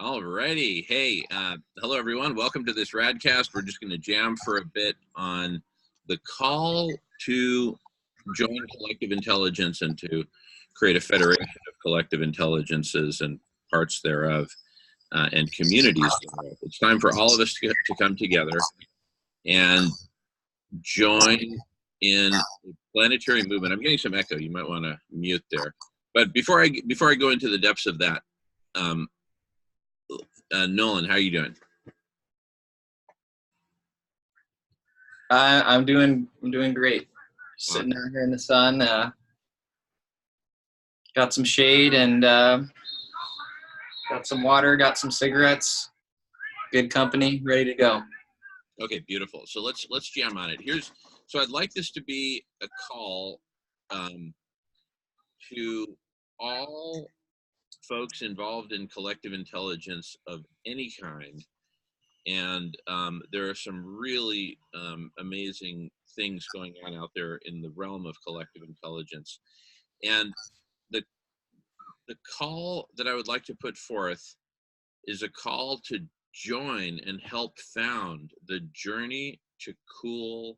Alrighty. Hey, hello everyone. Welcome to this Radcast. We're just going to jam for a bit on the call to join collective intelligence and to create a federation of collective intelligences and parts thereof and communities thereof. It's time for all of us to come together and join in a planetary movement. I'm getting some echo. You might want to mute there. But before I go into the depths of that, Nolan, how are you doing? I'm doing great. Sitting out here in the sun. Got some shade and got some water. Got some cigarettes. Good company. Ready to go. Okay, beautiful. So let's jam on it. So I'd like this to be a call to all folks involved in collective intelligence of any kind. And there are some really amazing things going on out there in the realm of collective intelligence. And the call that I would like to put forth is a call to join and help found the journey to cool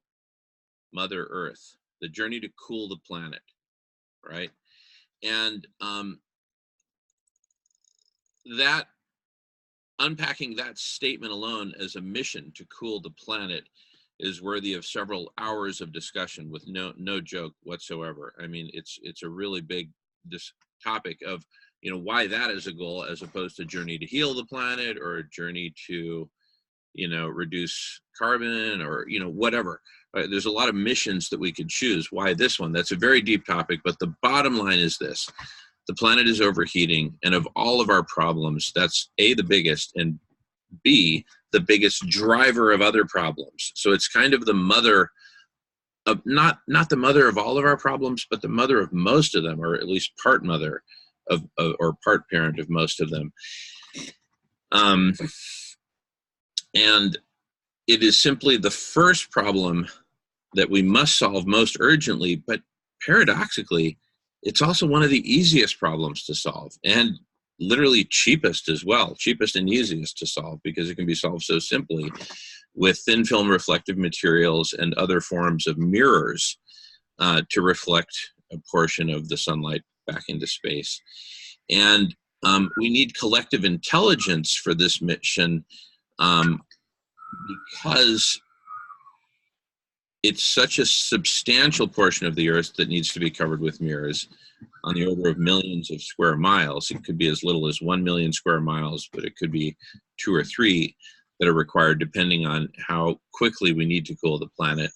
Mother Earth, the journey to cool the planet, right? And that unpacking that statement alone as a mission to cool the planet is worthy of several hours of discussion with no joke whatsoever. I mean, it's a really big topic of, why that is a goal as opposed to journey to heal the planet or a journey to, reduce carbon or, whatever. Right? There's a lot of missions that we could choose. Why this one? That's a very deep topic, but the bottom line is this. The planet is overheating, and of all of our problems, that's A, the biggest, and B, the biggest driver of other problems. So it's kind of the mother of, not the mother of all of our problems, but the mother of most of them, or at least part mother of or part parent of most of them. And it is simply the first problem that we must solve most urgently, but paradoxically, it's also one of the easiest problems to solve and literally cheapest as well, cheapest and easiest to solve because it can be solved so simply with thin film reflective materials and other forms of mirrors to reflect a portion of the sunlight back into space. And we need collective intelligence for this mission because it's such a substantial portion of the Earth that needs to be covered with mirrors on the order of millions of square miles. It could be as little as 1 million square miles, but it could be 2 or 3 that are required depending on how quickly we need to cool the planet.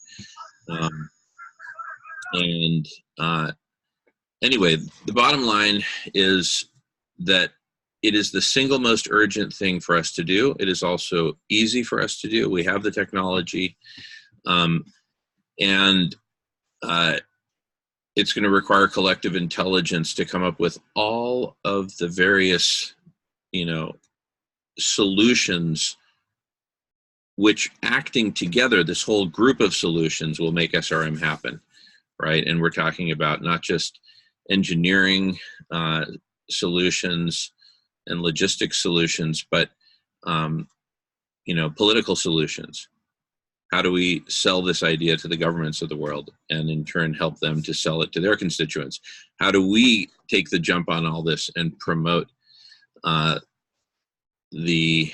Anyway, the bottom line is that it is the single most urgent thing for us to do. It is also easy for us to do. We have the technology. And it's going to require collective intelligence to come up with all of the various, solutions, which acting together, this whole group of solutions will make SRM happen, right? And we're talking about not just engineering solutions and logistics solutions, but, political solutions. How do we sell this idea to the governments of the world and in turn help them to sell it to their constituents? How do we take the jump on all this and promote the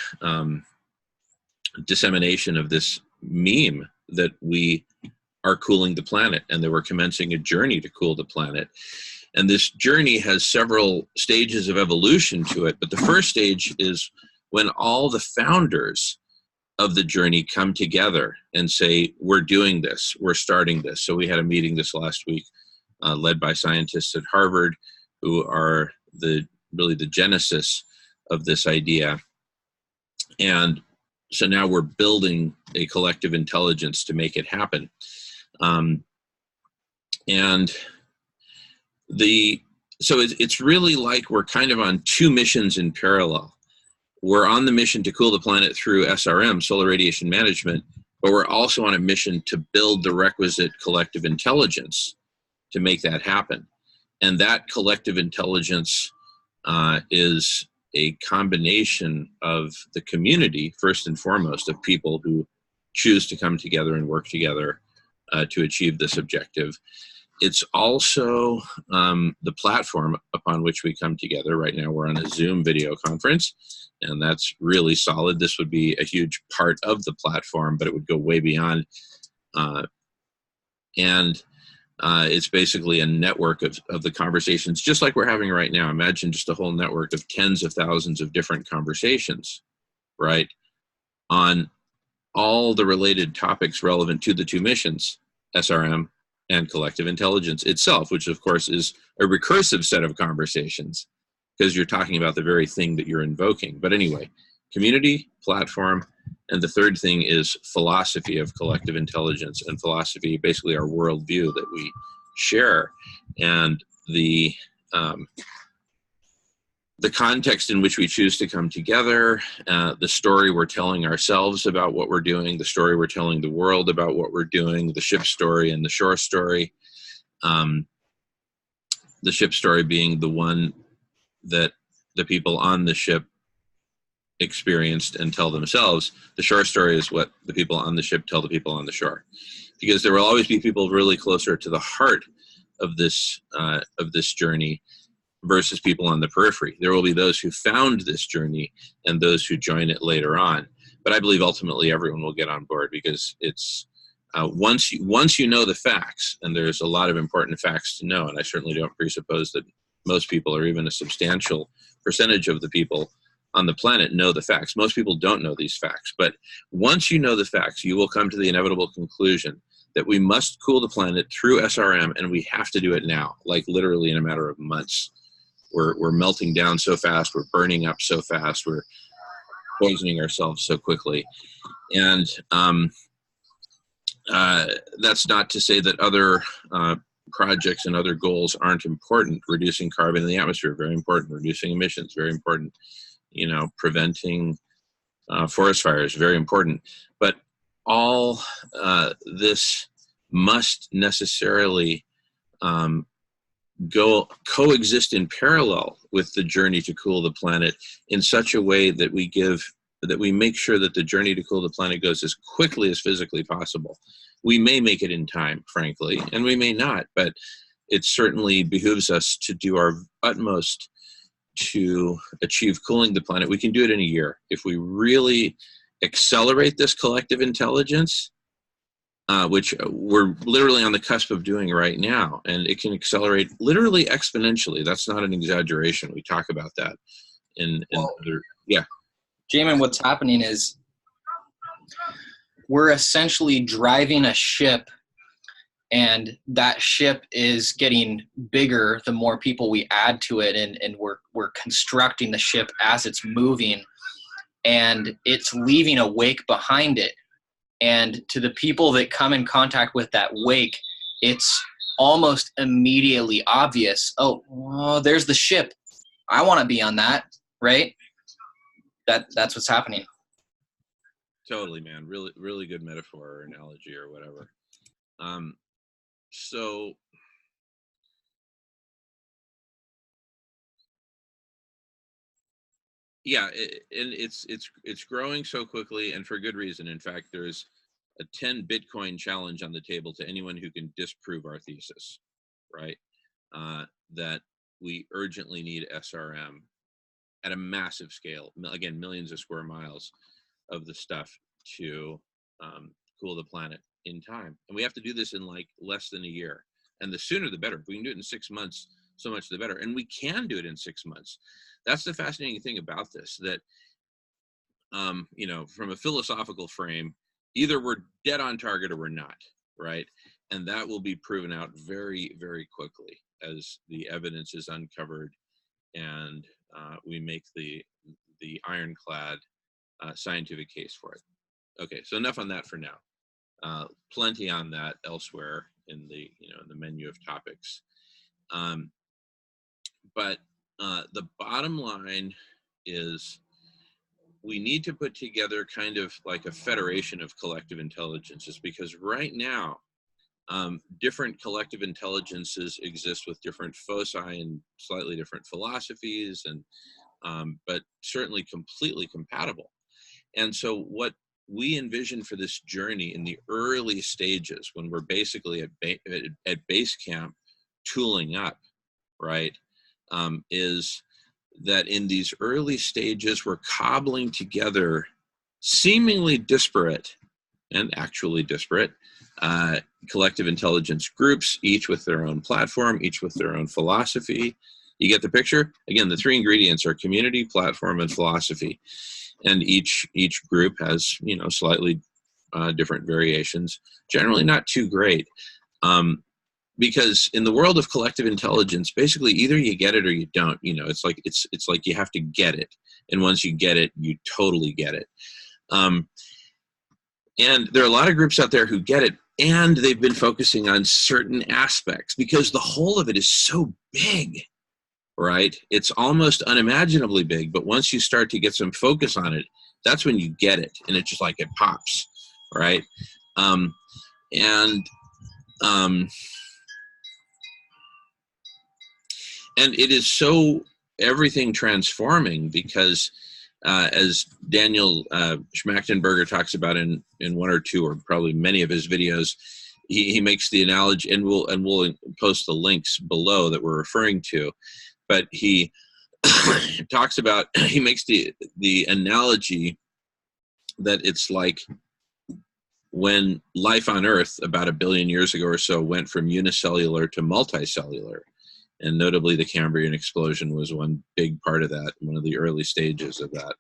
dissemination of this meme that we are cooling the planet and that we're commencing a journey to cool the planet? And this journey has several stages of evolution to it, but the first stage is when all the founders of the journey come together and say, we're doing this, we're starting this. So we had a meeting this last week led by scientists at Harvard who are really the genesis of this idea. And so now we're building a collective intelligence to make it happen. So it's really like we're kind of on two missions in parallel. We're on the mission to cool the planet through SRM, solar radiation management, but we're also on a mission to build the requisite collective intelligence to make that happen. And that collective intelligence is a combination of the community, first and foremost, of people who choose to come together and work together to achieve this objective. It's also the platform upon which we come together. Right now we're on a Zoom video conference, and that's really solid. This would be a huge part of the platform, but it would go way beyond. It's basically a network of the conversations, just like we're having right now. Imagine just a whole network of tens of thousands of different conversations, right, on all the related topics relevant to the two missions, SRM and collective intelligence itself, which of course is a recursive set of conversations because you're talking about the very thing that you're invoking. But anyway, community, platform, and the third thing is philosophy of collective intelligence, and philosophy, basically our worldview that we share, and the context in which we choose to come together, the story we're telling ourselves about what we're doing, the story we're telling the world about what we're doing, the ship story and the shore story. The ship story being the one that the people on the ship experienced and tell themselves. The shore story is what the people on the ship tell the people on the shore, because there will always be people really closer to the heart of this journey versus people on the periphery. There will be those who found this journey and those who join it later on. But I believe ultimately everyone will get on board, because it's once you know the facts, and there's a lot of important facts to know, and I certainly don't presuppose that most people, or even a substantial percentage of the people on the planet, know the facts. Most people don't know these facts. But once you know the facts, you will come to the inevitable conclusion that we must cool the planet through SRM, and we have to do it now, like literally in a matter of months. We're melting down so fast, we're burning up so fast, we're poisoning ourselves so quickly. And that's not to say that other projects and other goals aren't important. Reducing carbon in the atmosphere, very important. Reducing emissions, very important. Preventing forest fires, very important. But all this must necessarily coexist in parallel with the journey to cool the planet in such a way that we make sure that the journey to cool the planet goes as quickly as physically possible. We may make it in time, frankly, and we may not, but it certainly behooves us to do our utmost to achieve cooling the planet. We can do it in a year if we really accelerate this collective intelligence, which we're literally on the cusp of doing right now, and it can accelerate literally exponentially. That's not an exaggeration. We talk about that in other, yeah. Jamin, what's happening is we're essentially driving a ship, and that ship is getting bigger the more people we add to it, and we're constructing the ship as it's moving, and it's leaving a wake behind it. And to the people that come in contact with that wake, it's almost immediately obvious, oh, well, there's the ship. I want to be on that, right? That's what's happening. Totally, man. Really, really good metaphor or analogy or whatever. So yeah, and it's growing so quickly, and for good reason. In fact, there's a 10 Bitcoin challenge on the table to anyone who can disprove our thesis, right? That we urgently need SRM at a massive scale. Again, millions of square miles of the stuff to cool the planet in time. And we have to do this in like less than a year. And the sooner the better. If we can do it in 6 months, so much the better. And we can do it in 6 months. That's the fascinating thing about this, that, from a philosophical frame, either we're dead on target or we're not, right? And that will be proven out very, very quickly as the evidence is uncovered and we make the ironclad scientific case for it. Okay, so enough on that for now. Plenty on that elsewhere in the in the menu of topics. But the bottom line is we need to put together kind of like a federation of collective intelligences, because right now different collective intelligences exist with different foci and slightly different philosophies and but certainly completely compatible. And so what we envision for this journey in the early stages, when we're basically at base camp tooling up, right, is that in these early stages, we're cobbling together seemingly disparate and actually disparate collective intelligence groups, each with their own platform, each with their own philosophy. You get the picture? Again, the three ingredients are community, platform, and philosophy. And each group has, slightly different variations, generally not too great. Because in the world of collective intelligence, basically either you get it or you don't. It's like you have to get it. And once you get it, you totally get it. And there are a lot of groups out there who get it, and they've been focusing on certain aspects because the whole of it is so big, right? It's almost unimaginably big, but once you start to get some focus on it, that's when you get it, and it's just like it pops, right? And it is so everything transforming because as Daniel Schmachtenberger talks about in one or two or probably many of his videos, he makes the analogy, and we'll post the links below that we're referring to, but he talks about, he makes the analogy that it's like when life on Earth about 1 billion years ago or so went from unicellular to multicellular. And notably, the Cambrian explosion was one big part of that, one of the early stages of that.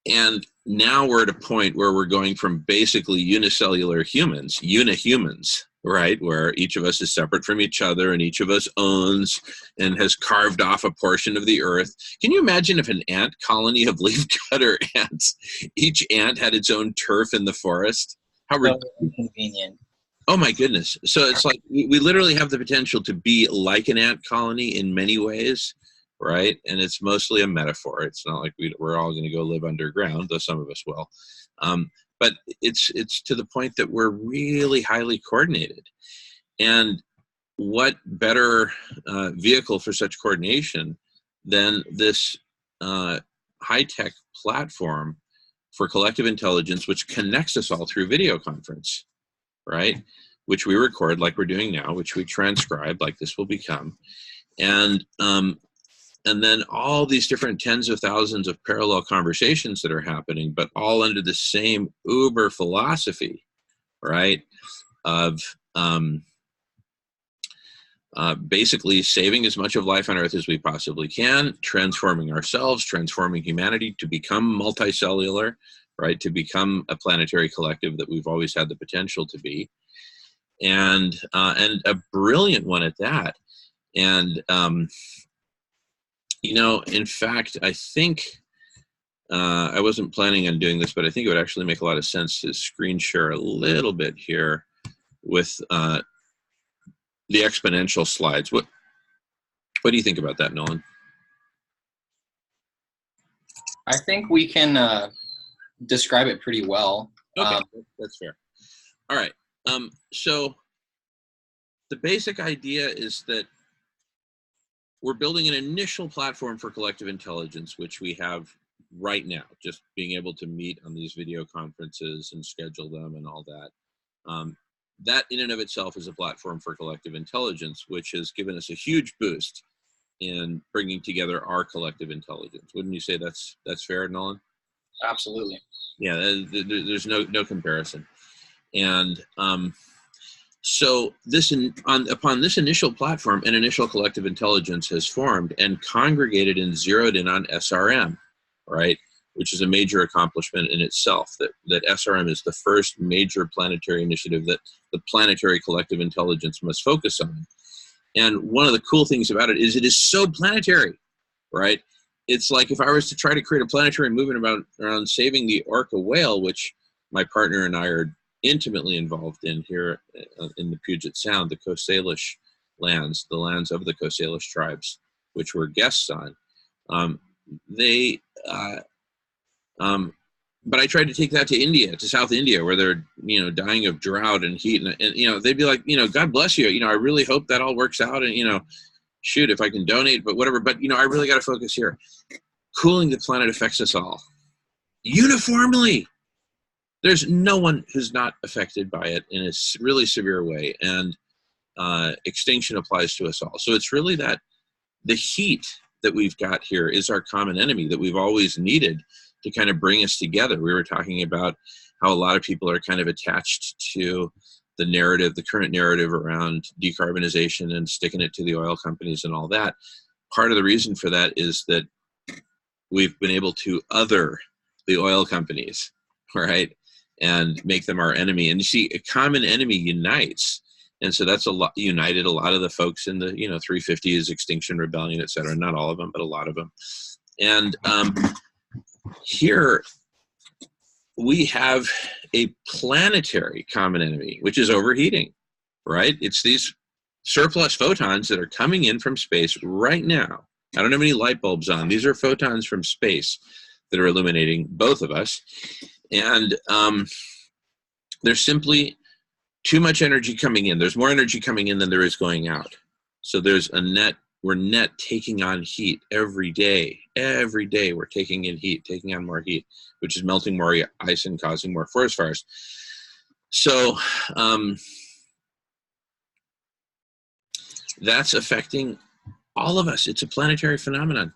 And now we're at a point where we're going from basically unicellular humans, unihumans, right, where each of us is separate from each other and each of us owns and has carved off a portion of the earth. Can you imagine if an ant colony of leafcutter ants, each ant had its own turf in the forest? How inconvenient. Oh my goodness. So it's like we literally have the potential to be like an ant colony in many ways, right? And it's mostly a metaphor. It's not like we're all going to go live underground, though some of us will. But it's to the point that we're really highly coordinated. And what better vehicle for such coordination than this high-tech platform for collective intelligence, which connects us all through video conference, right? Which we record like we're doing now, which we transcribe like this will become. And then all these different tens of thousands of parallel conversations that are happening, but all under the same uber philosophy, right? Of basically saving as much of life on Earth as we possibly can, transforming ourselves, transforming humanity to become multicellular, right? To become a planetary collective that we've always had the potential to be. And a brilliant one at that. And, in fact, I think, I wasn't planning on doing this, but I think it would actually make a lot of sense to screen share a little bit here with the exponential slides. What do you think about that, Nolan? I think we can describe it pretty well. Okay, that's fair. All right. So the basic idea is that we're building an initial platform for collective intelligence, which we have right now, just being able to meet on these video conferences and schedule them and all that. That in and of itself is a platform for collective intelligence, which has given us a huge boost in bringing together our collective intelligence. Wouldn't you say that's fair, Nolan? Absolutely. Yeah, there's no comparison. And so upon this initial platform, an initial collective intelligence has formed and congregated and zeroed in on SRM, right? Which is a major accomplishment in itself, that SRM is the first major planetary initiative that the planetary collective intelligence must focus on. And one of the cool things about it is so planetary, right? It's like if I was to try to create a planetary movement around saving the orca whale, which my partner and I are intimately involved in here in the Puget Sound, the Coast Salish lands, the lands of the Coast Salish tribes, which we're guests on. But I tried to take that to India, to South India, where they're, dying of drought and heat. And they'd be like, God bless you. I really hope that all works out. And, shoot, if I can donate, but whatever. But, you know, I really got to focus here. Cooling the planet affects us all uniformly. There's no one who's not affected by it in a really severe way. And extinction applies to us all. So it's really that the heat that we've got here is our common enemy that we've always needed to kind of bring us together. We were talking about how a lot of people are kind of attached to the narrative, the current narrative around decarbonization and sticking it to the oil companies and all that. Part of the reason for that is that we've been able to other the oil companies, right? And make them our enemy. And you see, a common enemy unites. And so that's united a lot of the folks in the, you know, 350s, Extinction Rebellion, et cetera. Not all of them, but a lot of them. And here we have a planetary common enemy, which is overheating, right? It's these surplus photons that are coming in from space right now. I don't have any light bulbs on. These are photons from space that are illuminating both of us. And there's simply too much energy coming in. There's more energy coming in than there is going out. So there's a net, we're net taking on heat every day. Every day we're taking in heat, taking on more heat, which is melting more ice and causing more forest fires. So that's affecting all of us. It's a planetary phenomenon.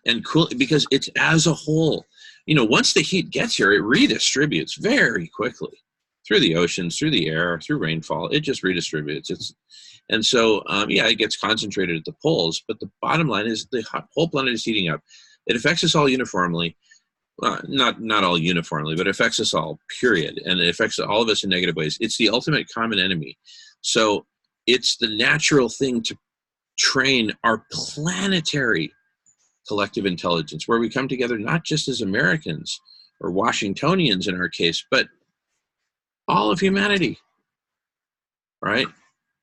And cool, because it's as a whole. You know, once the heat gets here, it redistributes very quickly through the oceans, through the air, through rainfall. It just redistributes. And so, yeah, it gets concentrated at the poles. But the bottom line is the whole planet is heating up. It affects us all uniformly. Well, not all uniformly, but it affects us all, period. And it affects all of us in negative ways. It's the ultimate common enemy. So it's the natural thing to train our planetary collective intelligence, where we come together not just as Americans or Washingtonians in our case, but all of humanity, right?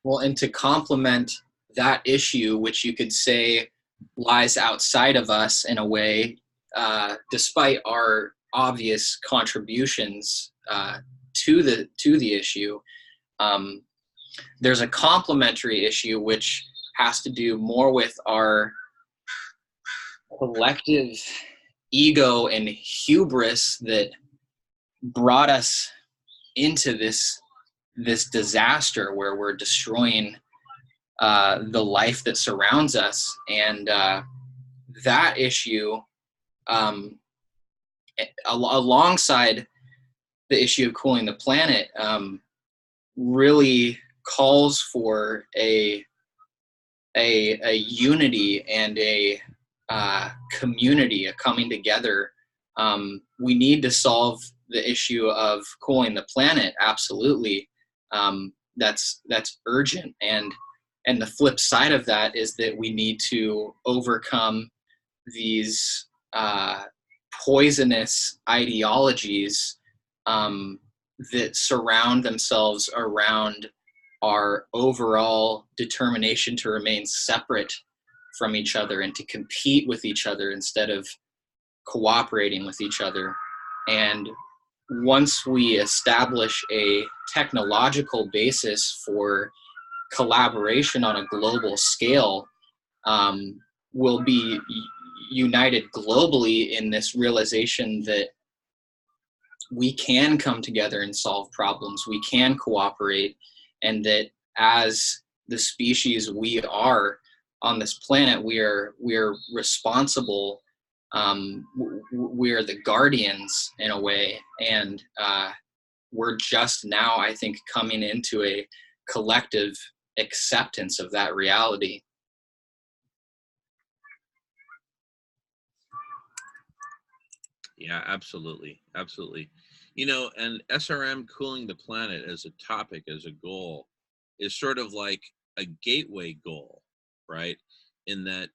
Well, and to complement that issue, which you could say lies outside of us in a way, despite our obvious contributions to the issue, there's a complementary issue which has to do more with our collective ego and hubris that brought us into this disaster where we're destroying the life that surrounds us. And that issue, alongside the issue of cooling the planet, really calls for a unity and a community, a coming together. We need to solve the issue of cooling the planet. Absolutely. That's urgent. And the flip side of that is that we need to overcome these poisonous ideologies that surround themselves around our overall determination to remain separate from each other and to compete with each other instead of cooperating with each other. And once we establish a technological basis for collaboration on a global scale, we'll be united globally in this realization that we can come together and solve problems, we can cooperate, and that as the species we are on this planet, we are responsible. We are the guardians in a way, and we're just now, I think, coming into a collective acceptance of that reality. Yeah, absolutely. Absolutely. You know, and SRM, cooling the planet as a topic, as a goal, is sort of like a gateway goal, right? In that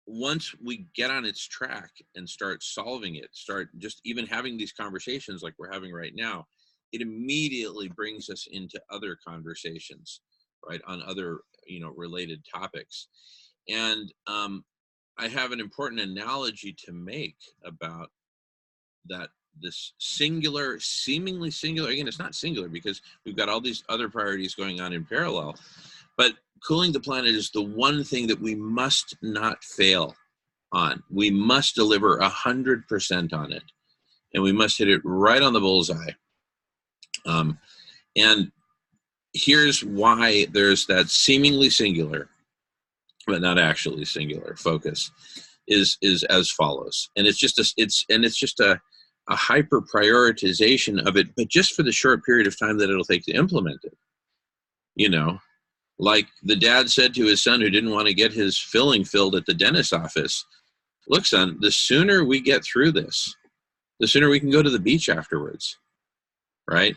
once we get on its track and start solving it, start just even having these conversations like we're having right now, it immediately brings us into other conversations, right, on other, you know, related topics. And I have an important analogy to make about that. This singular, seemingly singular, again, it's not singular because we've got all these other priorities going on in parallel, But cooling the planet is the one thing that we must not fail on. We must deliver 100% on it, and we must hit it right on the bullseye. And here's why there's that seemingly singular, but not actually singular focus is as follows. And it's just a hyper prioritization of it, but just for the short period of time that it'll take to implement it. You know, like the dad said to his son who didn't want to get his filling filled at the dentist's office, look, son, the sooner we get through this, the sooner we can go to the beach afterwards, right?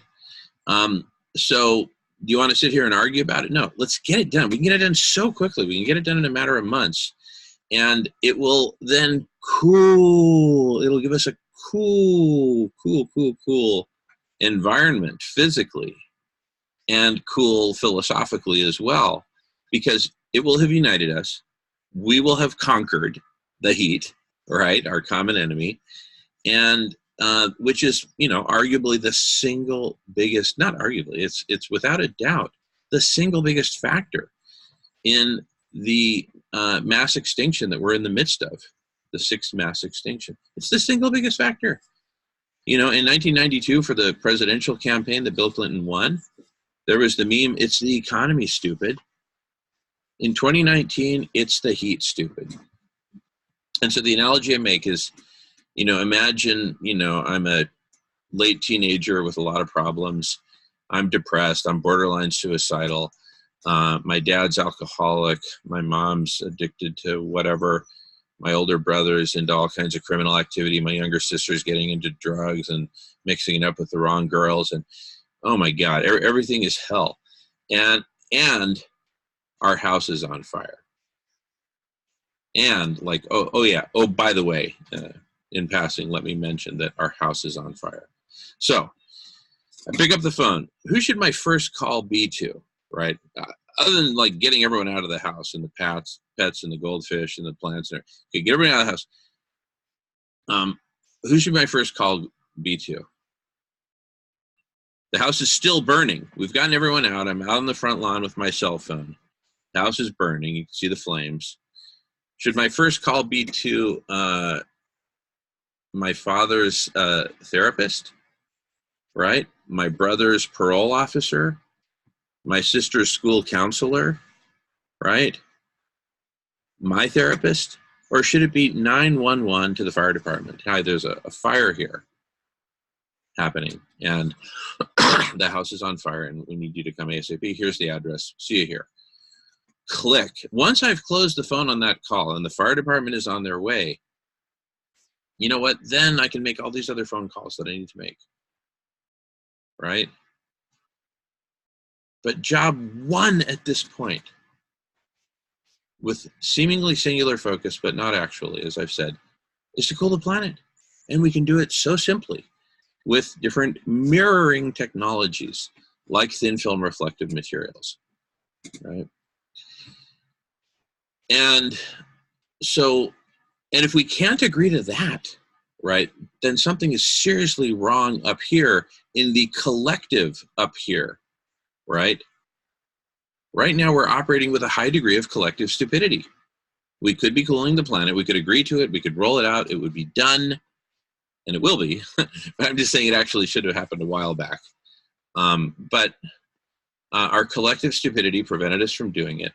So do you want to sit here and argue about it? No, let's get it done. We can get it done so quickly. We can get it done in a matter of months. And it will then cool. It'll give us a cool environment physically and cool philosophically as well, because it will have united us. We will have conquered the heat, right? Our common enemy. And which is, arguably the single biggest, not arguably, it's without a doubt the single biggest factor in the mass extinction that we're in the midst of, the sixth mass extinction. It's the single biggest factor. In 1992, for the presidential campaign that Bill Clinton won, there was the meme, it's the economy, stupid. In 2019, it's the heat, stupid. And so the analogy I make is, imagine, I'm a late teenager with a lot of problems. I'm depressed. I'm borderline suicidal. My dad's alcoholic. My mom's addicted to whatever. My older brother's into all kinds of criminal activity. My younger sister's getting into drugs and mixing it up with the wrong girls. And oh my God, everything is hell. And our house is on fire. And by the way, in passing, let me mention that our house is on fire. So I pick up the phone. Who should my first call be to, right? Other than like getting everyone out of the house and the pets and the goldfish and the plants. Okay, get everyone out of the house. Who should my first call be to? The house is still burning. We've gotten everyone out. I'm out on the front lawn with my cell phone. The house is burning. You can see the flames. Should my first call be to my father's therapist, right? My brother's parole officer, my sister's school counselor, right? My therapist? Or should it be 911 to the fire department? Hi, there's a fire here happening, and the house is on fire, and we need you to come ASAP. Here's the address. See you here. Click. Once I've closed the phone on that call and the fire department is on their way, you know what? Then I can make all these other phone calls that I need to make, right? But job one at this point, with seemingly singular focus, but not actually, as I've said, is to cool the planet. And we can do it so simply with different mirroring technologies like thin film reflective materials, right? And so, and if we can't agree to that, right, then something is seriously wrong up here in the collective up here, right? Right now we're operating with a high degree of collective stupidity. We could be cooling the planet. We could agree to it. We could roll it out. It would be done, and it will be. But I'm just saying it actually should have happened a while back. But our collective stupidity prevented us from doing it.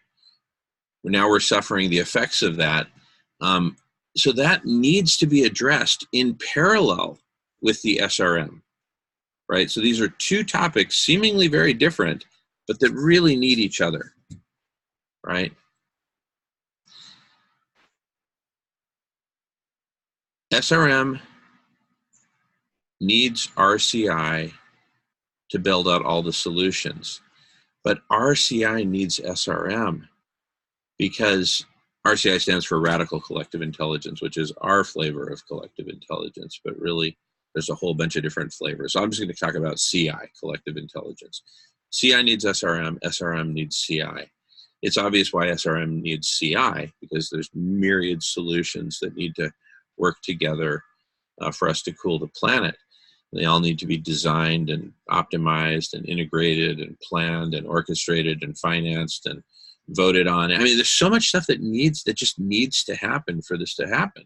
Now we're suffering the effects of that. So that needs to be addressed in parallel with the SRM, right? So these are two topics seemingly very different, but that really need each other, right? SRM needs RCI to build out all the solutions, but RCI needs SRM because RCI stands for Radical Collective Intelligence, which is our flavor of collective intelligence, but really there's a whole bunch of different flavors. So I'm just going to talk about CI, collective intelligence. CI needs SRM, SRM needs CI. It's obvious why SRM needs CI, because there's myriad solutions that need to work together for us to cool the planet. They all need to be designed and optimized and integrated and planned and orchestrated and financed and voted on. I mean, there's so much stuff that just needs to happen for this to happen.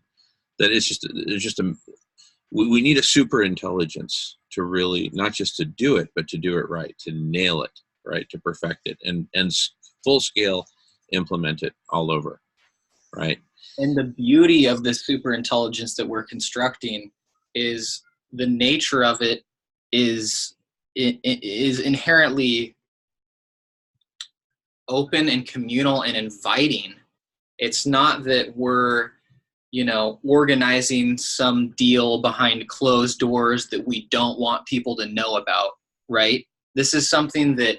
That we need a super intelligence to really, not just to do it, but to do it right, to nail it, right, to perfect it, and full scale implement it all over, right? And the beauty of this super intelligence that we're constructing is the nature of it is inherently open and communal and inviting. It's not that we're, organizing some deal behind closed doors that we don't want people to know about, right? This is something that,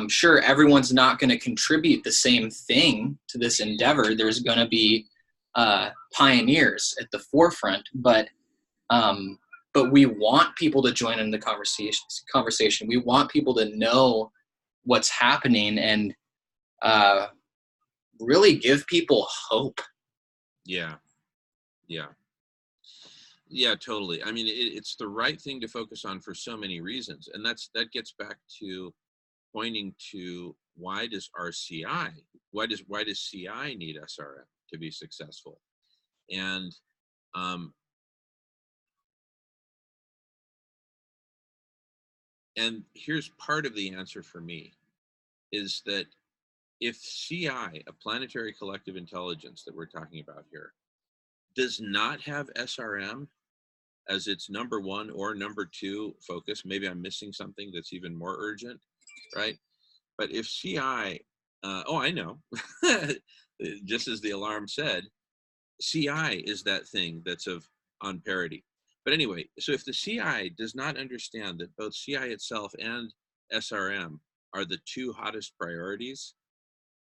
sure, everyone's not going to contribute the same thing to this endeavor. There's going to be pioneers at the forefront, but we want people to join in the conversation. We want people to know what's happening and really give people hope. Yeah, totally. I mean, it's the right thing to focus on for so many reasons, and that gets back to pointing to why does CI need SRM to be successful? And here's part of the answer for me, is that if CI, a planetary collective intelligence that we're talking about here, does not have SRM as its number one or number two focus, maybe I'm missing something that's even more urgent, right? But if CI, I know, just as the alarm said, CI is that thing that's on parity. But anyway, so if the CI does not understand that both CI itself and SRM are the two hottest priorities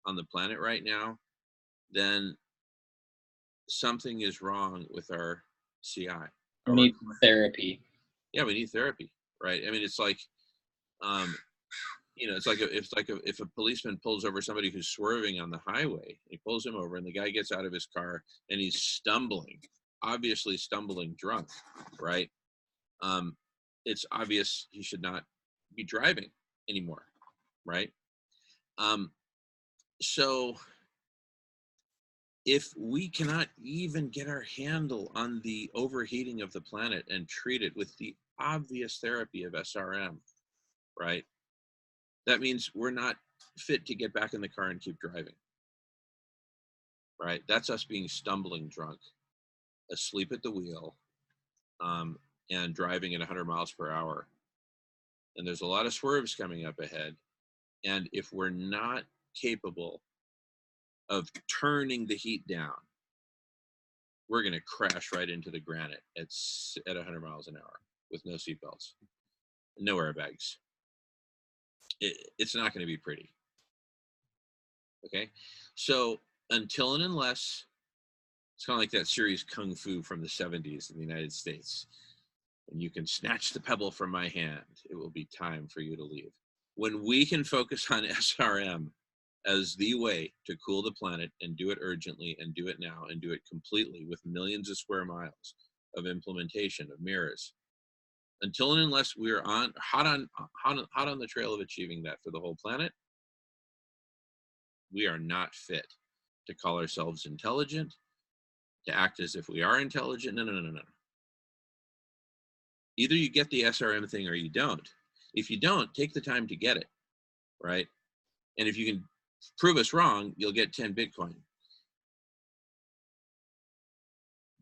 on the planet right now, then something is wrong with our CI. We need therapy. Yeah, we need therapy, right? I mean, it's like, it's like if a policeman pulls over somebody who's swerving on the highway, he pulls him over, and the guy gets out of his car and he's obviously stumbling drunk, right? It's obvious he should not be driving anymore, right? So if we cannot even get our handle on the overheating of the planet and treat it with the obvious therapy of SRM, right? That means we're not fit to get back in the car and keep driving, right? That's us being stumbling drunk, asleep at the wheel, and driving at 100 miles per hour. And there's a lot of swerves coming up ahead. And if we're not capable of turning the heat down, we're going to crash right into the granite at 100 miles an hour with no seatbelts, no airbags. It's not going to be pretty. Okay, so until and unless, it's kind of like that series Kung Fu from the 70s in the United States. And you can snatch the pebble from my hand, it will be time for you to leave. When we can focus on SRM as the way to cool the planet and do it urgently and do it now and do it completely with millions of square miles of implementation of mirrors, until and unless we're hot on the trail of achieving that for the whole planet, we are not fit to call ourselves intelligent, to act as if we are intelligent. No. Either you get the SRM thing or you don't. If you don't, take the time to get it, right? And if you can prove us wrong, you'll get 10 Bitcoin.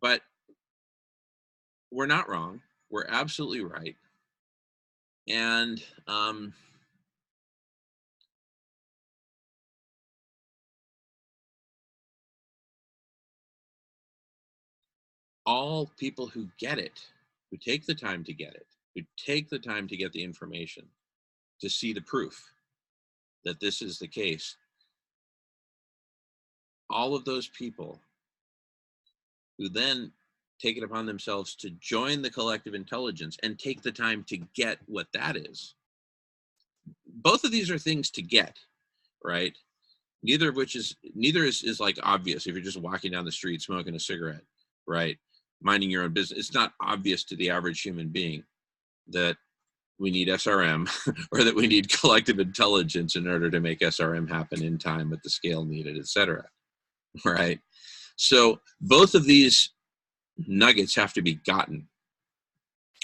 But we're not wrong. We're absolutely right. And all people who get it, who take the time to get it, who take the time to get the information, to see the proof that this is the case, all of those people who then take it upon themselves to join the collective intelligence and take the time to get what that is. Both of these are things to get, right? Neither is like obvious if you're just walking down the street smoking a cigarette, right? Minding your own business. It's not obvious to the average human being. that we need SRM or that we need collective intelligence in order to make SRM happen in time at the scale needed, et cetera, right? So both of these nuggets have to be gotten,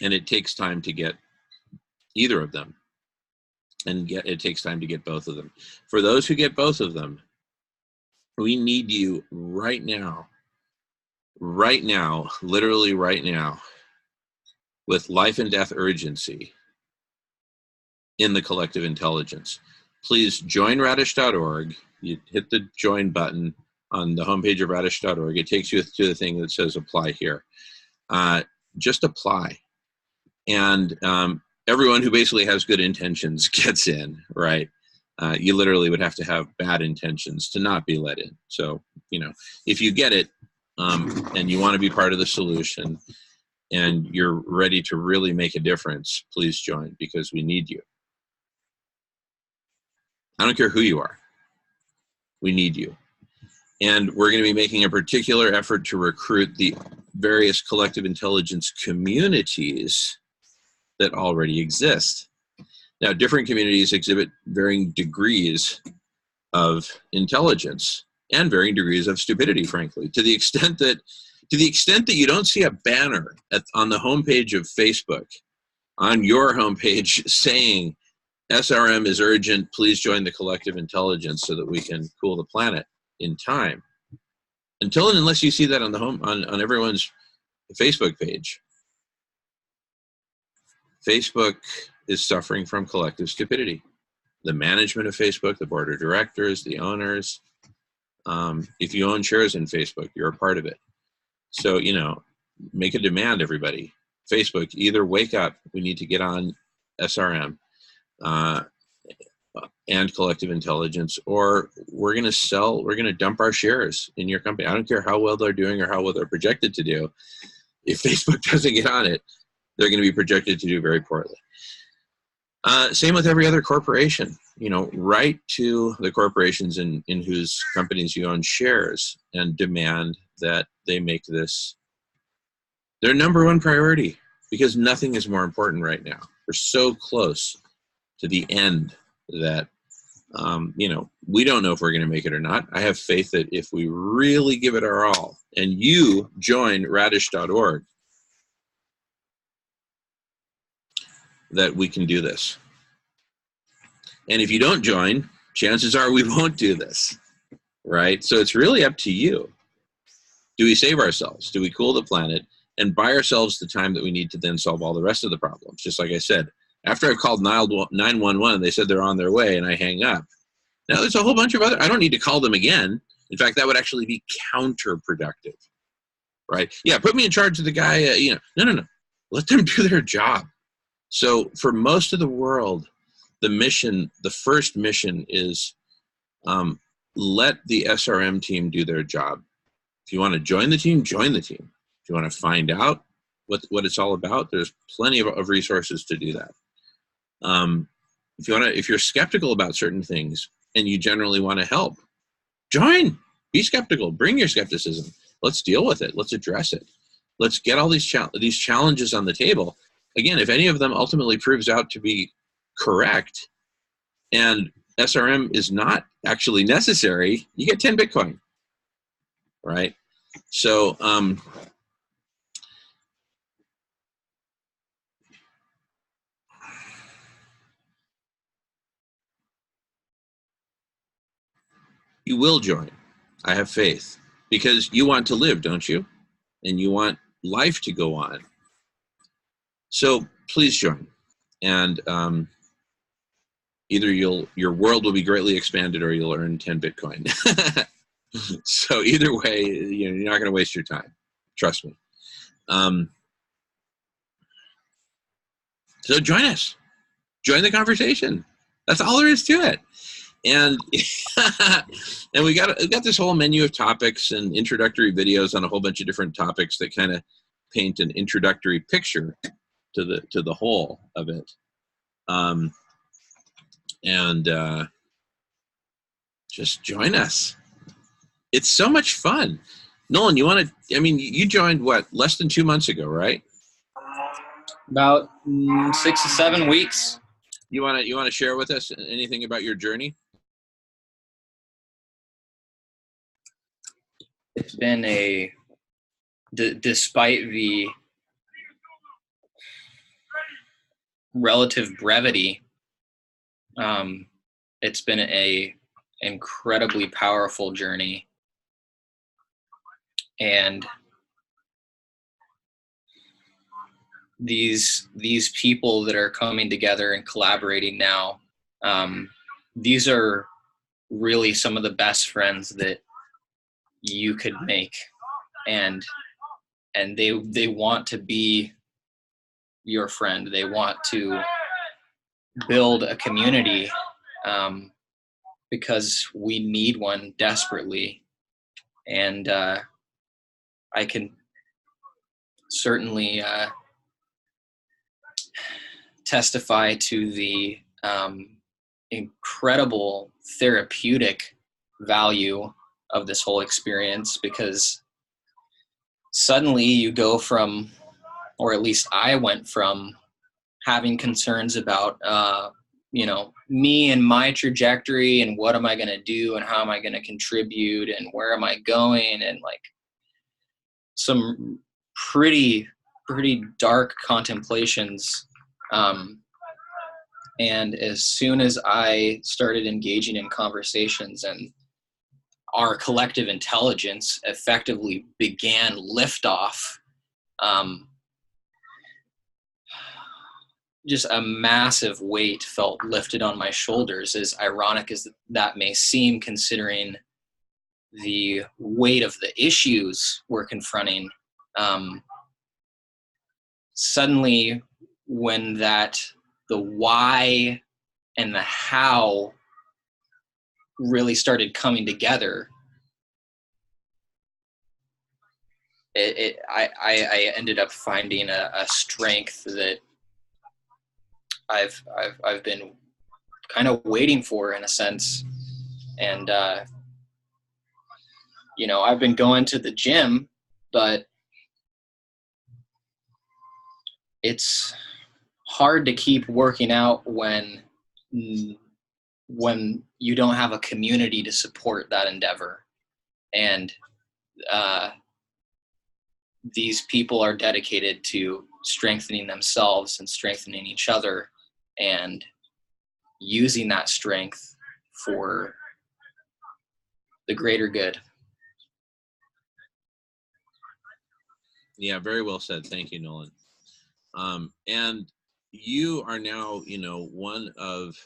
and it takes time to get either of them, and it takes time to get both of them. For those who get both of them, we need you right now, literally right now, with life and death urgency in the collective intelligence. Please join radish.org. You hit the join button on the homepage of radish.org. It takes you to the thing that says apply here. Just apply. And everyone who basically has good intentions gets in, right? You literally would have to have bad intentions to not be let in. So, if you get it and you want to be part of the solution and you're ready to really make a difference, please join, because we need you. I don't care who you are. We need you. And we're going to be making a particular effort to recruit the various collective intelligence communities that already exist. Now, different communities exhibit varying degrees of intelligence and varying degrees of stupidity, frankly, to the extent that you don't see a banner on the homepage of Facebook, on your homepage, saying SRM is urgent, please join the collective intelligence so that we can cool the planet in time. Until and unless you see that on on everyone's Facebook page, Facebook is suffering from collective stupidity. The management of Facebook, the board of directors, the owners. If you own shares in Facebook, you're a part of it. So, make a demand, everybody. Facebook, either wake up, we need to get on SRM and collective intelligence, or we're going to dump our shares in your company. I don't care how well they're doing or how well they're projected to do. If Facebook doesn't get on it, they're going to be projected to do very poorly. Same with every other corporation. Write to the corporations in whose companies you own shares and demand that they make this their number one priority, because nothing is more important right now. We're so close to the end that, we don't know if we're going to make it or not. I have faith that if we really give it our all, and you join radish.org, that we can do this. And if you don't join, chances are we won't do this, right? So it's really up to you. Do we save ourselves? Do we cool the planet and buy ourselves the time that we need to then solve all the rest of the problems? Just like I said, after I've called 911, they said they're on their way, and I hang up. Now there's a whole bunch of I don't need to call them again. In fact, that would actually be counterproductive, right? Yeah, put me in charge of the guy, no. Let them do their job. So for most of the world, the first mission is let the SRM team do their job. If you want to join the team, join the team. If you want to find out what it's all about, there's plenty of resources to do that. If you're skeptical about certain things and you generally want to help, join. Be skeptical. Bring your skepticism. Let's deal with it. Let's address it. Let's get all these challenges on the table. Again, if any of them ultimately proves out to be correct and SRM is not actually necessary, you get 10 Bitcoin, right? So you will join. I have faith, because you want to live, don't you? And you want life to go on. So please join. And either your world will be greatly expanded, or you'll earn 10 Bitcoin. So either way, you're not going to waste your time. Trust me. So join us. Join the conversation. That's all there is to it. And and we got this whole menu of topics and introductory videos on a whole bunch of different topics that kind of paint an introductory picture to the whole of it. Just join us. It's so much fun. Nolan, you joined less than 2 months ago, right? About 6 to 7 weeks. You wanna share with us anything about your journey? It's been despite the relative brevity, it's been a incredibly powerful journey. And these people that are coming together and collaborating now, these are really some of the best friends that you could make, and they want to be your friend. They want to build a community, because we need one desperately. And I can certainly testify to the incredible therapeutic value of this whole experience, because suddenly you go from, or at least I went from, having concerns about me and my trajectory and what am I going to do and how am I going to contribute and where am I going, and like some pretty dark contemplations. And as soon as I started engaging in conversations and our collective intelligence effectively began liftoff, just a massive weight felt lifted on my shoulders, as ironic as that may seem, considering the weight of the issues we're confronting. Suddenly, when the why and the how really started coming together, I ended up finding a strength that I've been kind of waiting for, in a sense. And I've been going to the gym, but it's hard to keep working out when you don't have a community to support that endeavor. And these people are dedicated to strengthening themselves and strengthening each other and using that strength for the greater good. Yeah, very well said. Thank you, Nolan. And you are now, one of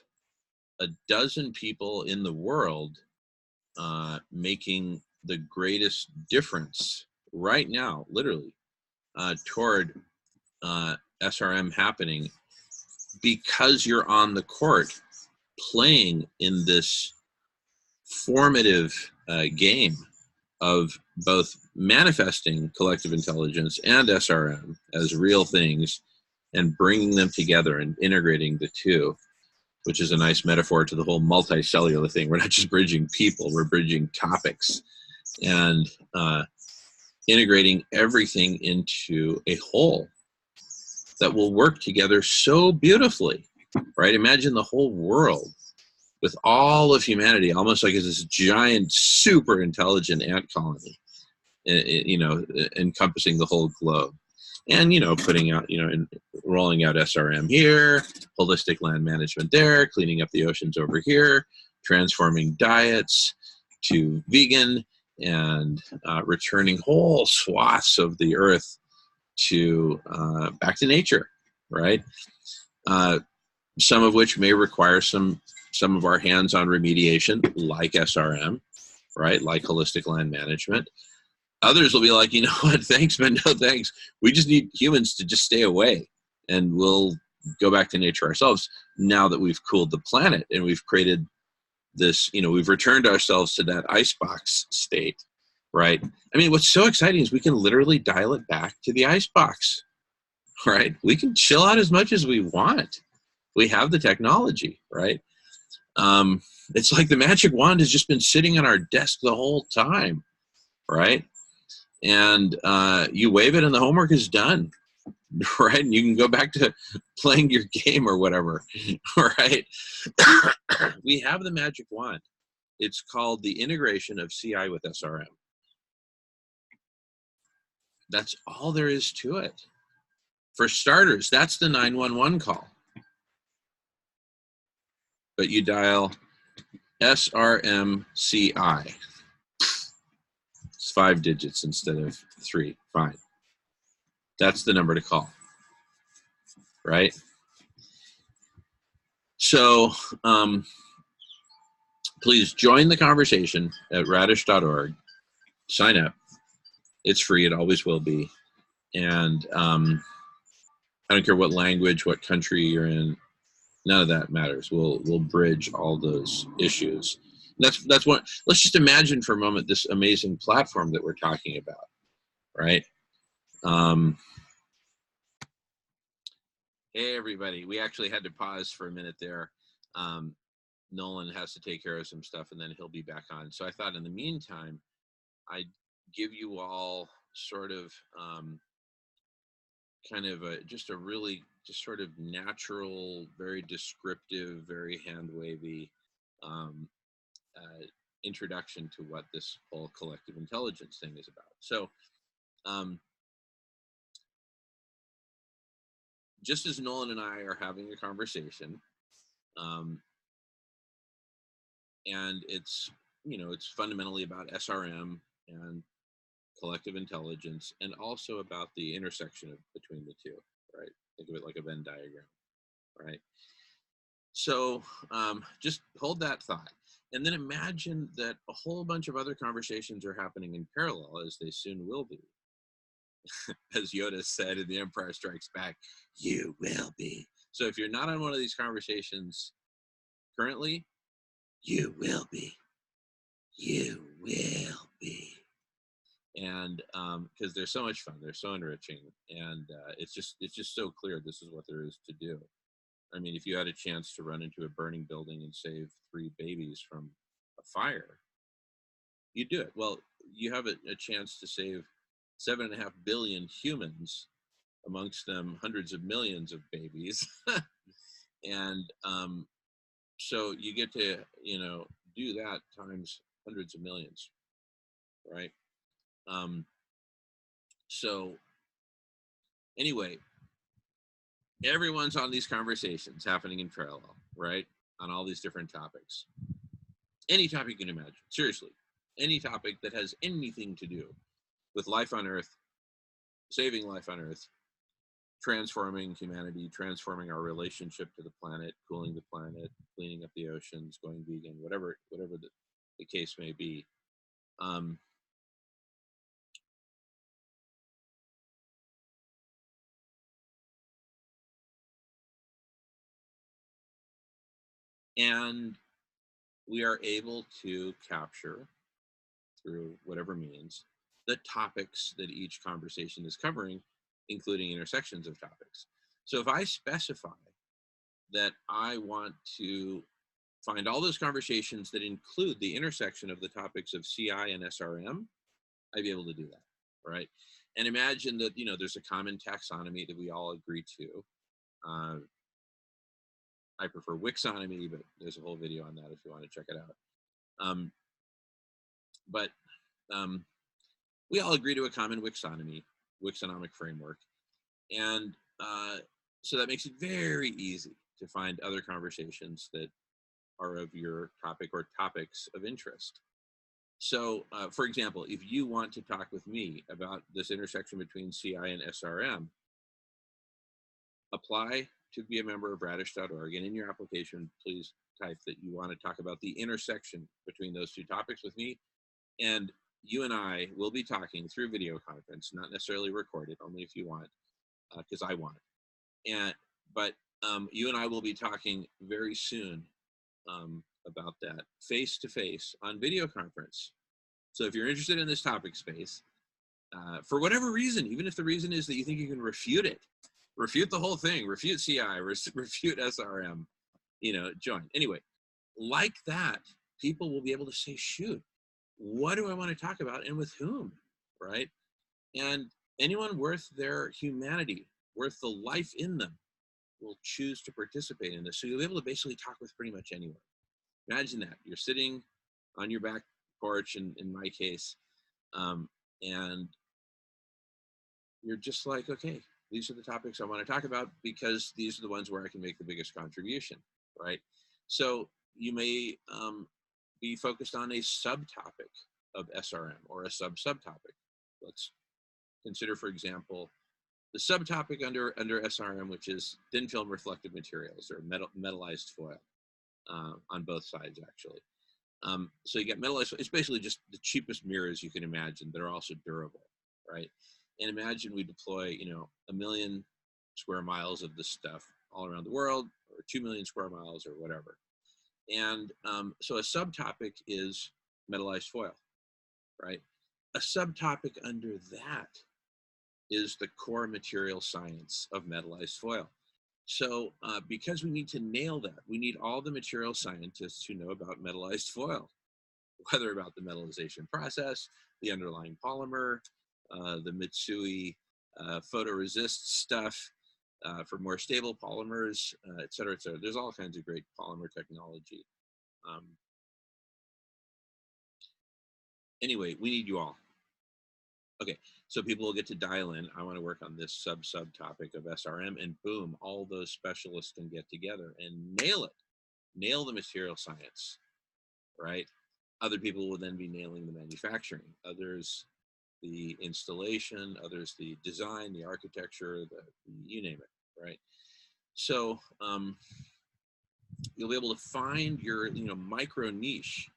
a dozen people in the world making the greatest difference right now, literally, toward SRM happening, because you're on the court playing in this formative game of both manifesting collective intelligence and SRM as real things and bringing them together and integrating the two, which is a nice metaphor to the whole multicellular thing. We're not just bridging people, we're bridging topics and integrating everything into a whole that will work together so beautifully, right? Imagine the whole world with all of humanity, almost like it's this giant, super intelligent ant colony, encompassing the whole globe. And, putting out, and rolling out SRM here, holistic land management there, cleaning up the oceans over here, transforming diets to vegan, and returning whole swaths of the earth to back to nature, right? Some of which may require some of our hands-on remediation, like SRM, right? Like holistic land management. Others will be like, you know what, thanks, but no thanks. We just need humans to just stay away, and we'll go back to nature ourselves now that we've cooled the planet and we've created this, we've returned ourselves to that icebox state, right? I mean, what's so exciting is we can literally dial it back to the icebox, right? We can chill out as much as we want. We have the technology, right? It's like the magic wand has just been sitting on our desk the whole time, right? And you wave it and the homework is done. right? And you can go back to playing your game or whatever, right? We have the magic wand. It's called the integration of CI with SRM. That's all there is to it. For starters, that's the 911 call. But you dial SRMCI. It's 5 digits instead of 3. Fine. That's the number to call, right? So please join the conversation at radish.org. Sign up. It's free. It always will be. And I don't care what language, what country you're in. None of that matters. We'll bridge all those issues. That's one. Let's just imagine for a moment this amazing platform that we're talking about, right? Hey everybody, we actually had to pause for a minute there. Nolan has to take care of some stuff, and then he'll be back on. So I thought, in the meantime, I'd give you all sort of kind of just sort of natural, very descriptive, very hand wavy introduction to what this whole collective intelligence thing is about. So just as Nolan and I are having a conversation, and it's fundamentally about SRM and collective intelligence, and also about the intersection between the two, right? Think of it like a Venn diagram, right? So just hold that thought, and then imagine that a whole bunch of other conversations are happening in parallel, as they soon will be. As Yoda said in The Empire Strikes Back, you will be. So if you're not on one of these conversations currently, you will be. You will be. And because they're so much fun, they're so enriching, and it's just so clear this is what there is to do. I mean, if you had a chance to run into a burning building and save 3 babies from a fire, you'd do it. Well, you have a chance to save 7.5 billion humans, amongst them hundreds of millions of babies. And so you get to do that times hundreds of millions, right? So anyway, everyone's on these conversations happening in parallel, right? On all these different topics. Any topic you can imagine, seriously. Any topic that has anything to do with life on Earth, saving life on Earth, transforming humanity, transforming our relationship to the planet, cooling the planet, cleaning up the oceans, going vegan, whatever the case may be. And we are able to capture, through whatever means, the topics that each conversation is covering, including intersections of topics. So if I specify that I want to find all those conversations that include the intersection of the topics of CI and SRM, I'd be able to do that, right? And imagine that, there's a common taxonomy that we all agree to. I prefer Wixonomy, but there's a whole video on that if you want to check it out. But we all agree to a common Wixonomic framework. And so that makes it very easy to find other conversations that are of your topic or topics of interest. So, for example, if you want to talk with me about this intersection between CI and SRM, apply to be a member of radish.org, and in your application, please type that you want to talk about the intersection between those 2 topics with me, and you and I will be talking through video conference, not necessarily recorded, only if you want, because I want it. But you and I will be talking very soon about that face-to-face on video conference. So if you're interested in this topic space, for whatever reason, even if the reason is that you think you can refute it, refute the whole thing, refute CI, refute SRM, join. Anyway, like that, people will be able to say, shoot, what do I want to talk about and with whom, right? And anyone worth their humanity worth the life in them will choose to participate in this. So you'll be able to basically talk with pretty much anyone. Imagine that. You're sitting on your back porch, in my case, and you're just like, okay, these are the topics I want to talk about because these are the ones where I can make the biggest contribution, right? So you may be focused on a subtopic of SRM or a subtopic. Let's consider, for example, the subtopic under SRM, which is thin film reflective materials or metallized foil on both sides, actually. So you get metallized. It's basically just the cheapest mirrors you can imagine that are also durable, right? And imagine we deploy, 1 million square miles of this stuff all around the world, or 2 million square miles, or whatever. And so a subtopic is metallized foil, right? A subtopic under that is the core material science of metallized foil. So because we need to nail that, we need all the material scientists who know about metallized foil, whether about the metallization process, the underlying polymer, the Mitsui photoresist stuff for more stable polymers, et cetera, et cetera. There's all kinds of great polymer technology. Anyway, we need you all. Okay, so people will get to dial in. I want to work on this subtopic of SRM, and boom, all those specialists can get together and nail it. Nail the material science, right? Other people will then be nailing the manufacturing. Others, the installation. Others, the design, the architecture, you name it, right? So you'll be able to find your micro niche,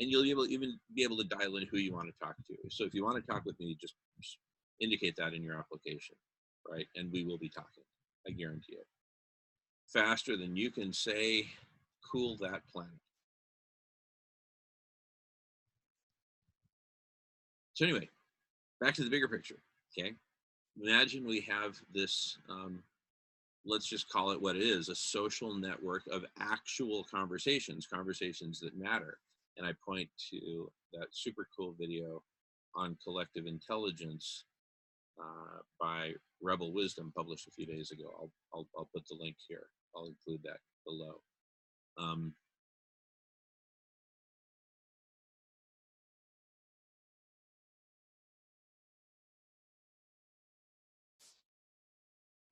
and you'll even be able to dial in who you want to talk to. So if you want to talk with me, just indicate that in your application, right? And we will be talking, I guarantee it. Faster than you can say, cool that planet. So anyway, back to the bigger picture, okay? Imagine we have this, let's just call it what it is, a social network of actual conversations that matter. And I point to that super cool video on collective intelligence by Rebel Wisdom, published a few days ago. I'll put the link here. I'll include that below.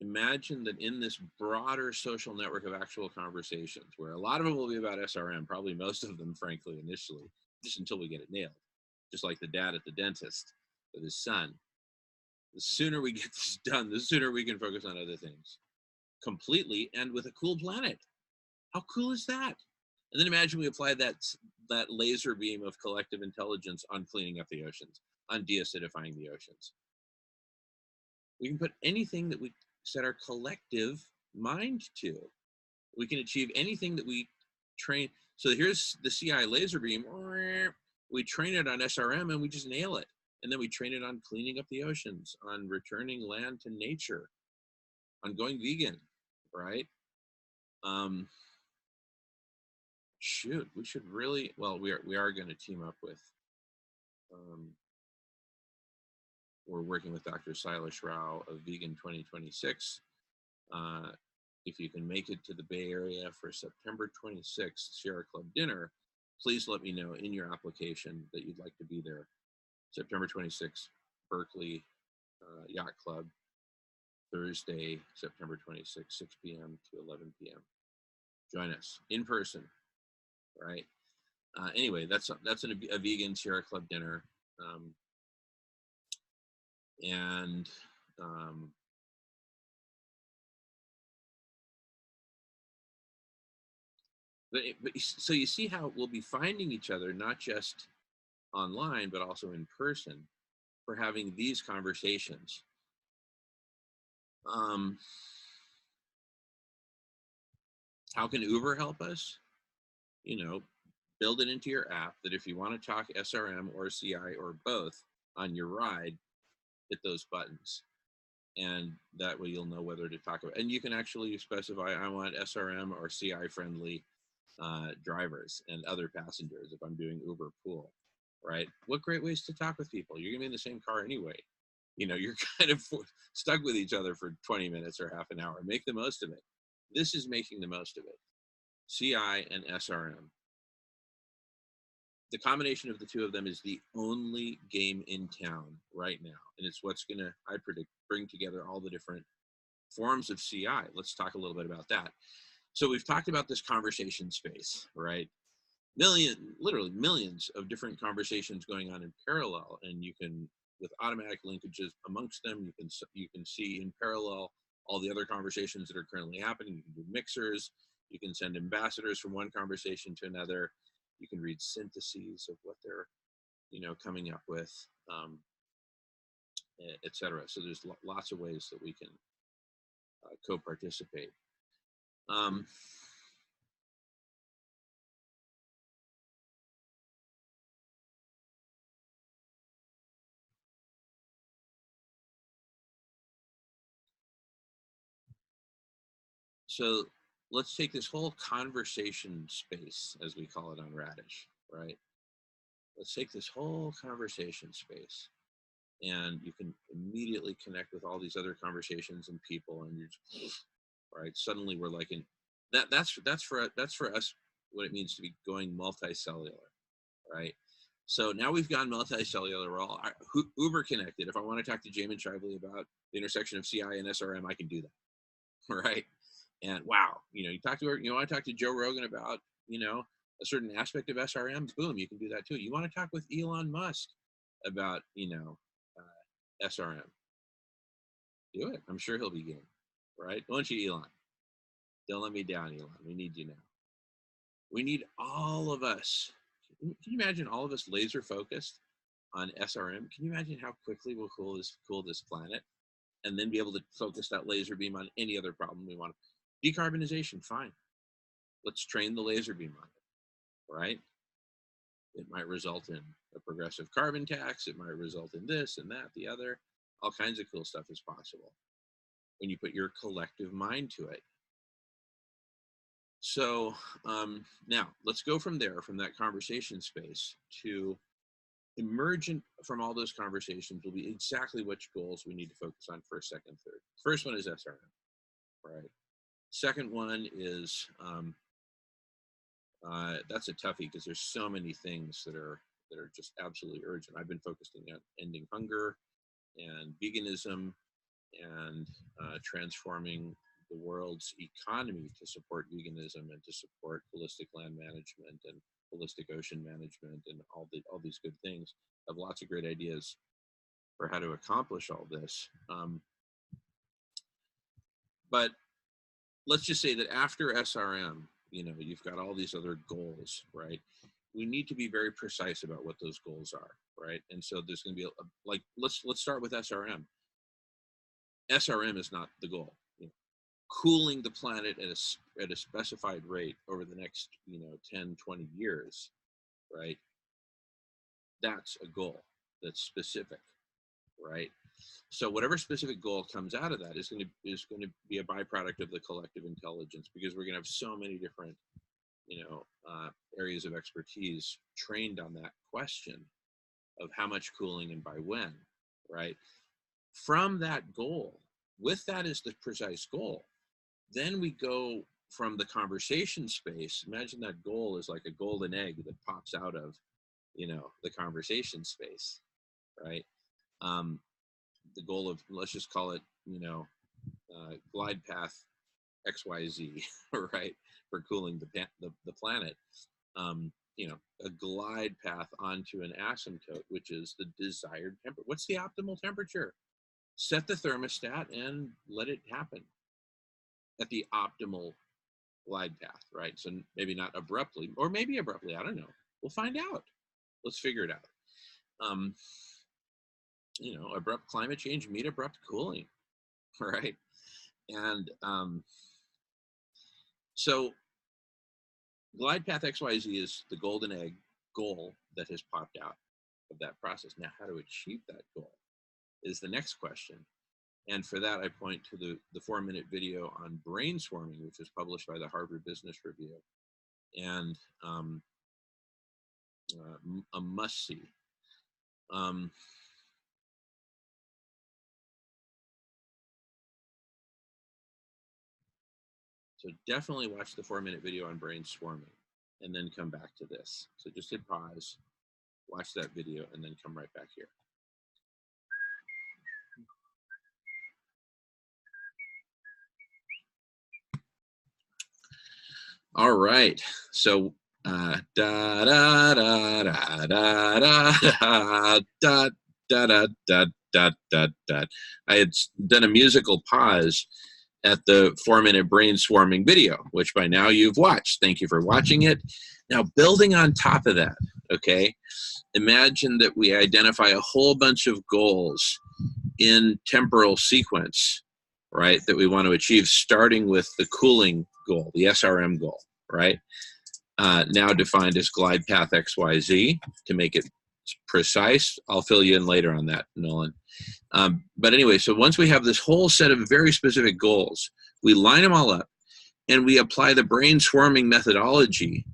Imagine that in this broader social network of actual conversations, where a lot of them will be about SRM, probably most of them, frankly, initially, just until we get it nailed, just like the dad at the dentist with his son. The sooner we get this done, the sooner we can focus on other things completely and with a cool planet. How cool is that? And then imagine we apply that laser beam of collective intelligence on cleaning up the oceans, on deacidifying the oceans. We can put anything that we set our collective mind to. We can achieve anything that we train. So here's the CI laser beam. We train it on SRM and we just nail it. And then we train it on cleaning up the oceans, on returning land to nature, on going vegan, right? Shoot, we should really, well, we are going to team up with, we're working with Dr. Silas Rao of Vegan 2026. If you can make it to the Bay Area for September 26th, Sierra Club dinner, please let me know in your application that you'd like to be there. September 26th, Berkeley Yacht Club, Thursday, September 26th, 6 p.m. to 11 p.m. Join us in person, right? Anyway, that's a vegan Sierra Club dinner. But so you see how we'll be finding each other, not just online, but also in person for having these conversations. How can Uber help us? Build it into your app that if you want to talk SRM or CI or both on your ride, hit those buttons. And that way you'll know whether to talk about. And you can actually specify, I want SRM or CI friendly drivers and other passengers if I'm doing Uber Pool, right? What great ways to talk with people. You're gonna be in the same car anyway. you're kind of stuck with each other for 20 minutes or half an hour. Make the most of it. This is making the most of it. CI and SRM. The combination of the two of them is the only game in town right now. And it's what's going to, I predict, bring together all the different forms of CI. Let's talk a little bit about that. So we've talked about this conversation space, right? Literally millions of different conversations going on in parallel, and you can, with automatic linkages amongst them, you can see in parallel all the other conversations that are currently happening. You can do mixers, you can send ambassadors from one conversation to another, you can read syntheses of what they're coming up with, etc. So there's lots of ways that we can co-participate. So let's take this whole conversation space, as we call it on Radish, right? Let's take this whole conversation space, and you can immediately connect with all these other conversations and people, and you're just, right? Suddenly we're like in that. That's for us what it means to be going multicellular, right? So now we've gone multicellular. We're all uber connected. If I want to talk to Jamin Shively about the intersection of CI and SRM, I can do that, right? And wow, you talk to her, you want to talk to Joe Rogan about, a certain aspect of SRM, boom, you can do that too. You want to talk with Elon Musk about, SRM, do it. I'm sure he'll be game, right? Don't you, Elon? Don't let me down, Elon. We need you now. We need all of us. Can you imagine all of us laser focused on SRM? Can you imagine how quickly we'll cool this planet, and then be able to focus that laser beam on any other problem we want? Decarbonization, fine. Let's train the laser beam on it, right? It might result in a progressive carbon tax. It might result in this and that, the other. All kinds of cool stuff is possible when you put your collective mind to it. So now let's go from there, from that conversation space, to emergent from all those conversations will be exactly which goals we need to focus on first, second, third. First one is SRM, right? Second one is, that's a toughie because there's so many things that are just absolutely urgent. I've been focusing on ending hunger and veganism and transforming the world's economy to support veganism and to support holistic land management and holistic ocean management and all these good things. I have lots of great ideas for how to accomplish all this. But let's just say that after SRM, you've got all these other goals, right? We need to be very precise about what those goals are, right? And so there's going to be like, let's start with SRM. SRM is not the goal. Cooling the planet at a specified rate over the next 10, 20 years, right? That's a goal that's specific, right? So whatever specific goal comes out of that is going to be a byproduct of the collective intelligence, because we're going to have so many different areas of expertise trained on that question of how much cooling and by when, right? From that goal, with that as the precise goal, then we go from the conversation space. Imagine that goal is like a golden egg that pops out of the conversation space, right? The goal of, let's just call it glide path XYZ, right, for cooling the planet. A glide path onto an asymptote, which is the desired temperature. What's the optimal temperature? Set the thermostat and let it happen at the optimal glide path, right? So maybe not abruptly, or maybe abruptly, I don't know. We'll find out. Let's figure it out. Abrupt climate change meet abrupt cooling, right? And so glide path XYZ is the golden egg goal that has popped out of that process. Now, how to achieve that goal is the next question. And for that, I point to the 4-minute video on brain swarming, which was published by the Harvard Business Review, and a must-see. So definitely watch the 4-minute video on brainstorming and then come back to this. So just hit pause, watch that video, and then come right back here. All right, so da da da da da da da da da da da da. I had done a musical pause at the 4-minute brainstorming video, which by now you've watched. Thank you for watching it. Now, building on top of that, okay, imagine that we identify a whole bunch of goals in temporal sequence, right, that we want to achieve, starting with the cooling goal, the SRM goal, right? Now defined as glide path XYZ to make it precise. I'll fill you in later on that, Nolan. But anyway, so once we have this whole set of very specific goals, we line them all up and we apply the brainstorming methodology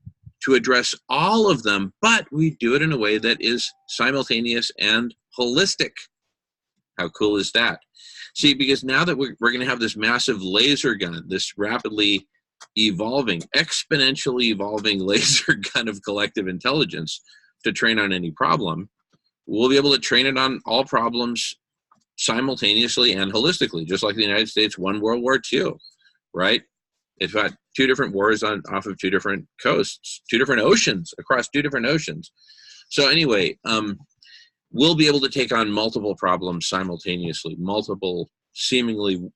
to address all of them, but we do it in a way that is simultaneous and holistic. How cool is that? See, because now that we're going to have this massive laser gun, this rapidly evolving, exponentially evolving laser gun of collective intelligence to train on any problem, we'll be able to train it on all problems simultaneously and holistically, just like the United States won World War II, right? It's got 2 different wars off of 2 different coasts, 2 different oceans, across 2 different oceans. So anyway, we'll be able to take on multiple problems simultaneously, multiple seemingly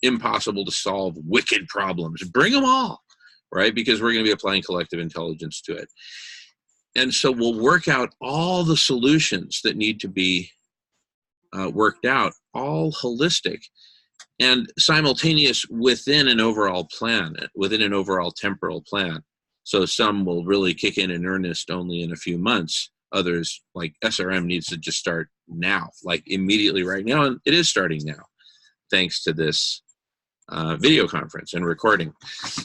impossible to solve wicked problems. Bring them all, right? Because we're going to be applying collective intelligence to it. And so we'll work out all the solutions that need to be worked out, all holistic and simultaneous within an overall plan, within an overall temporal plan. So some will really kick in earnest only in a few months. Others, like SRM, needs to just start now, like immediately right now. And it is starting now, thanks to this video conference and recording.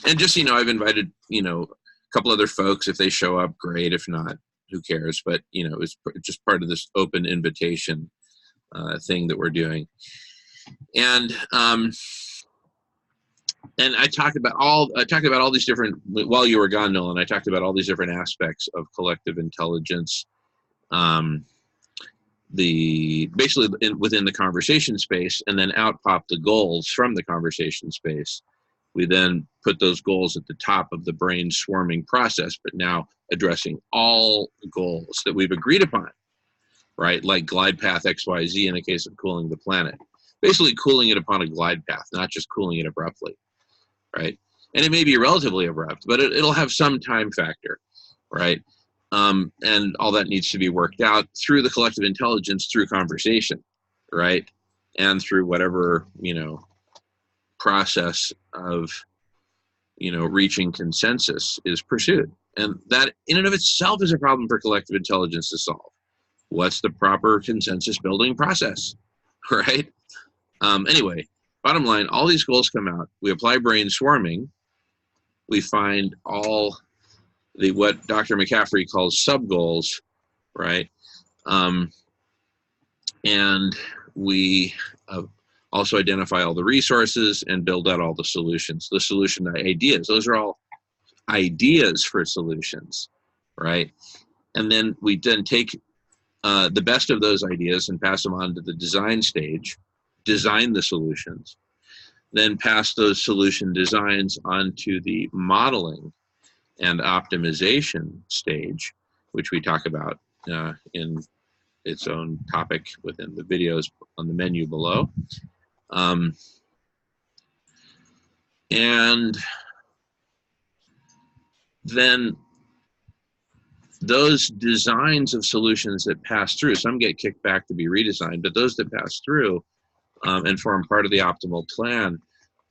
And just, I've invited, a couple other folks. If they show up, great. If not, who cares? But, it's just part of this open invitation thing that we're doing. And I talked about all these different, while you were gone, Nolan, I talked about all these different aspects of collective intelligence. Basically within the conversation space, and then out pop the goals from the conversation space. We then put those goals at the top of the brainstorming process, but now addressing all goals that we've agreed upon, right? Like glide path XYZ in the case of cooling the planet. Basically cooling it upon a glide path, not just cooling it abruptly, right? And it may be relatively abrupt, but it'll have some time factor, right? And all that needs to be worked out through the collective intelligence, through conversation, right? And through whatever, process of, reaching consensus is pursued. And that in and of itself is a problem for collective intelligence to solve. What's the proper consensus building process, right? Anyway, bottom line, all these goals come out. We apply brainstorming. We find all what Dr. McCaffrey calls sub-goals, right? And we also identify all the resources and build out all the solutions. The solution ideas, those are all ideas for solutions, right? And then we take the best of those ideas and pass them on to the design stage, design the solutions, then pass those solution designs onto the modeling and optimization stage, which we talk about in its own topic within the videos on the menu below. And then those designs of solutions that pass through, some get kicked back to be redesigned, but those that pass through and form part of the optimal plan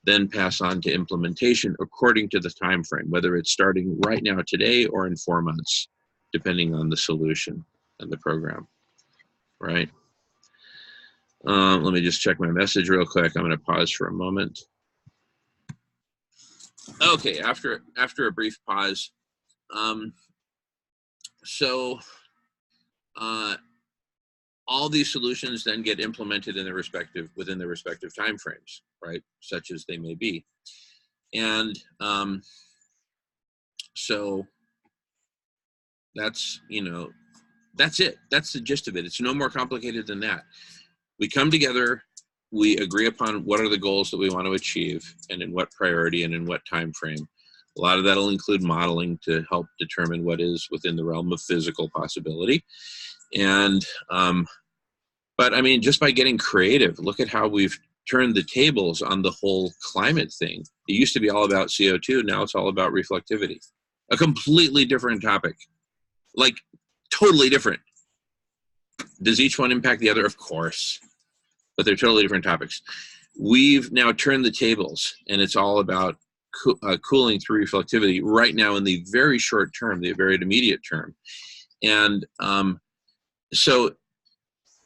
then pass on to implementation according to the time frame, whether it's starting right now today or in 4 months, depending on the solution and the program, right? Let me just check my message real quick. I'm going to pause for a moment. Okay, after a brief pause. All these solutions then get implemented within the respective timeframes, right? Such as they may be. And so that's, that's it. That's the gist of it. It's no more complicated than that. We come together, we agree upon what are the goals that we want to achieve and in what priority and in what time frame. A lot of that will include modeling to help determine what is within the realm of physical possibility. And, but I mean, just by getting creative, look at how we've turned the tables on the whole climate thing. It used to be all about CO2. Now it's all about reflectivity. A completely different topic, like totally different. Does each one impact the other? Of course, but they're totally different topics. We've now turned the tables, and it's all about cooling through reflectivity right now in the very short term, the very immediate term. And so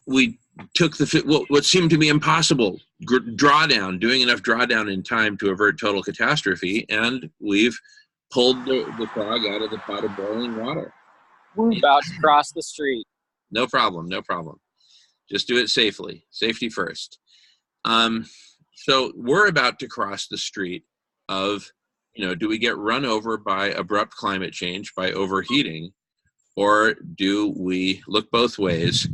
we took what seemed to be impossible drawdown, doing enough drawdown in time to avert total catastrophe, and we've pulled the frog out of the pot of boiling water. We're about to cross the street. No problem, no problem. Just do it safely. Safety first. So we're about to cross the street of, do we get run over by abrupt climate change, by overheating, or do we look both ways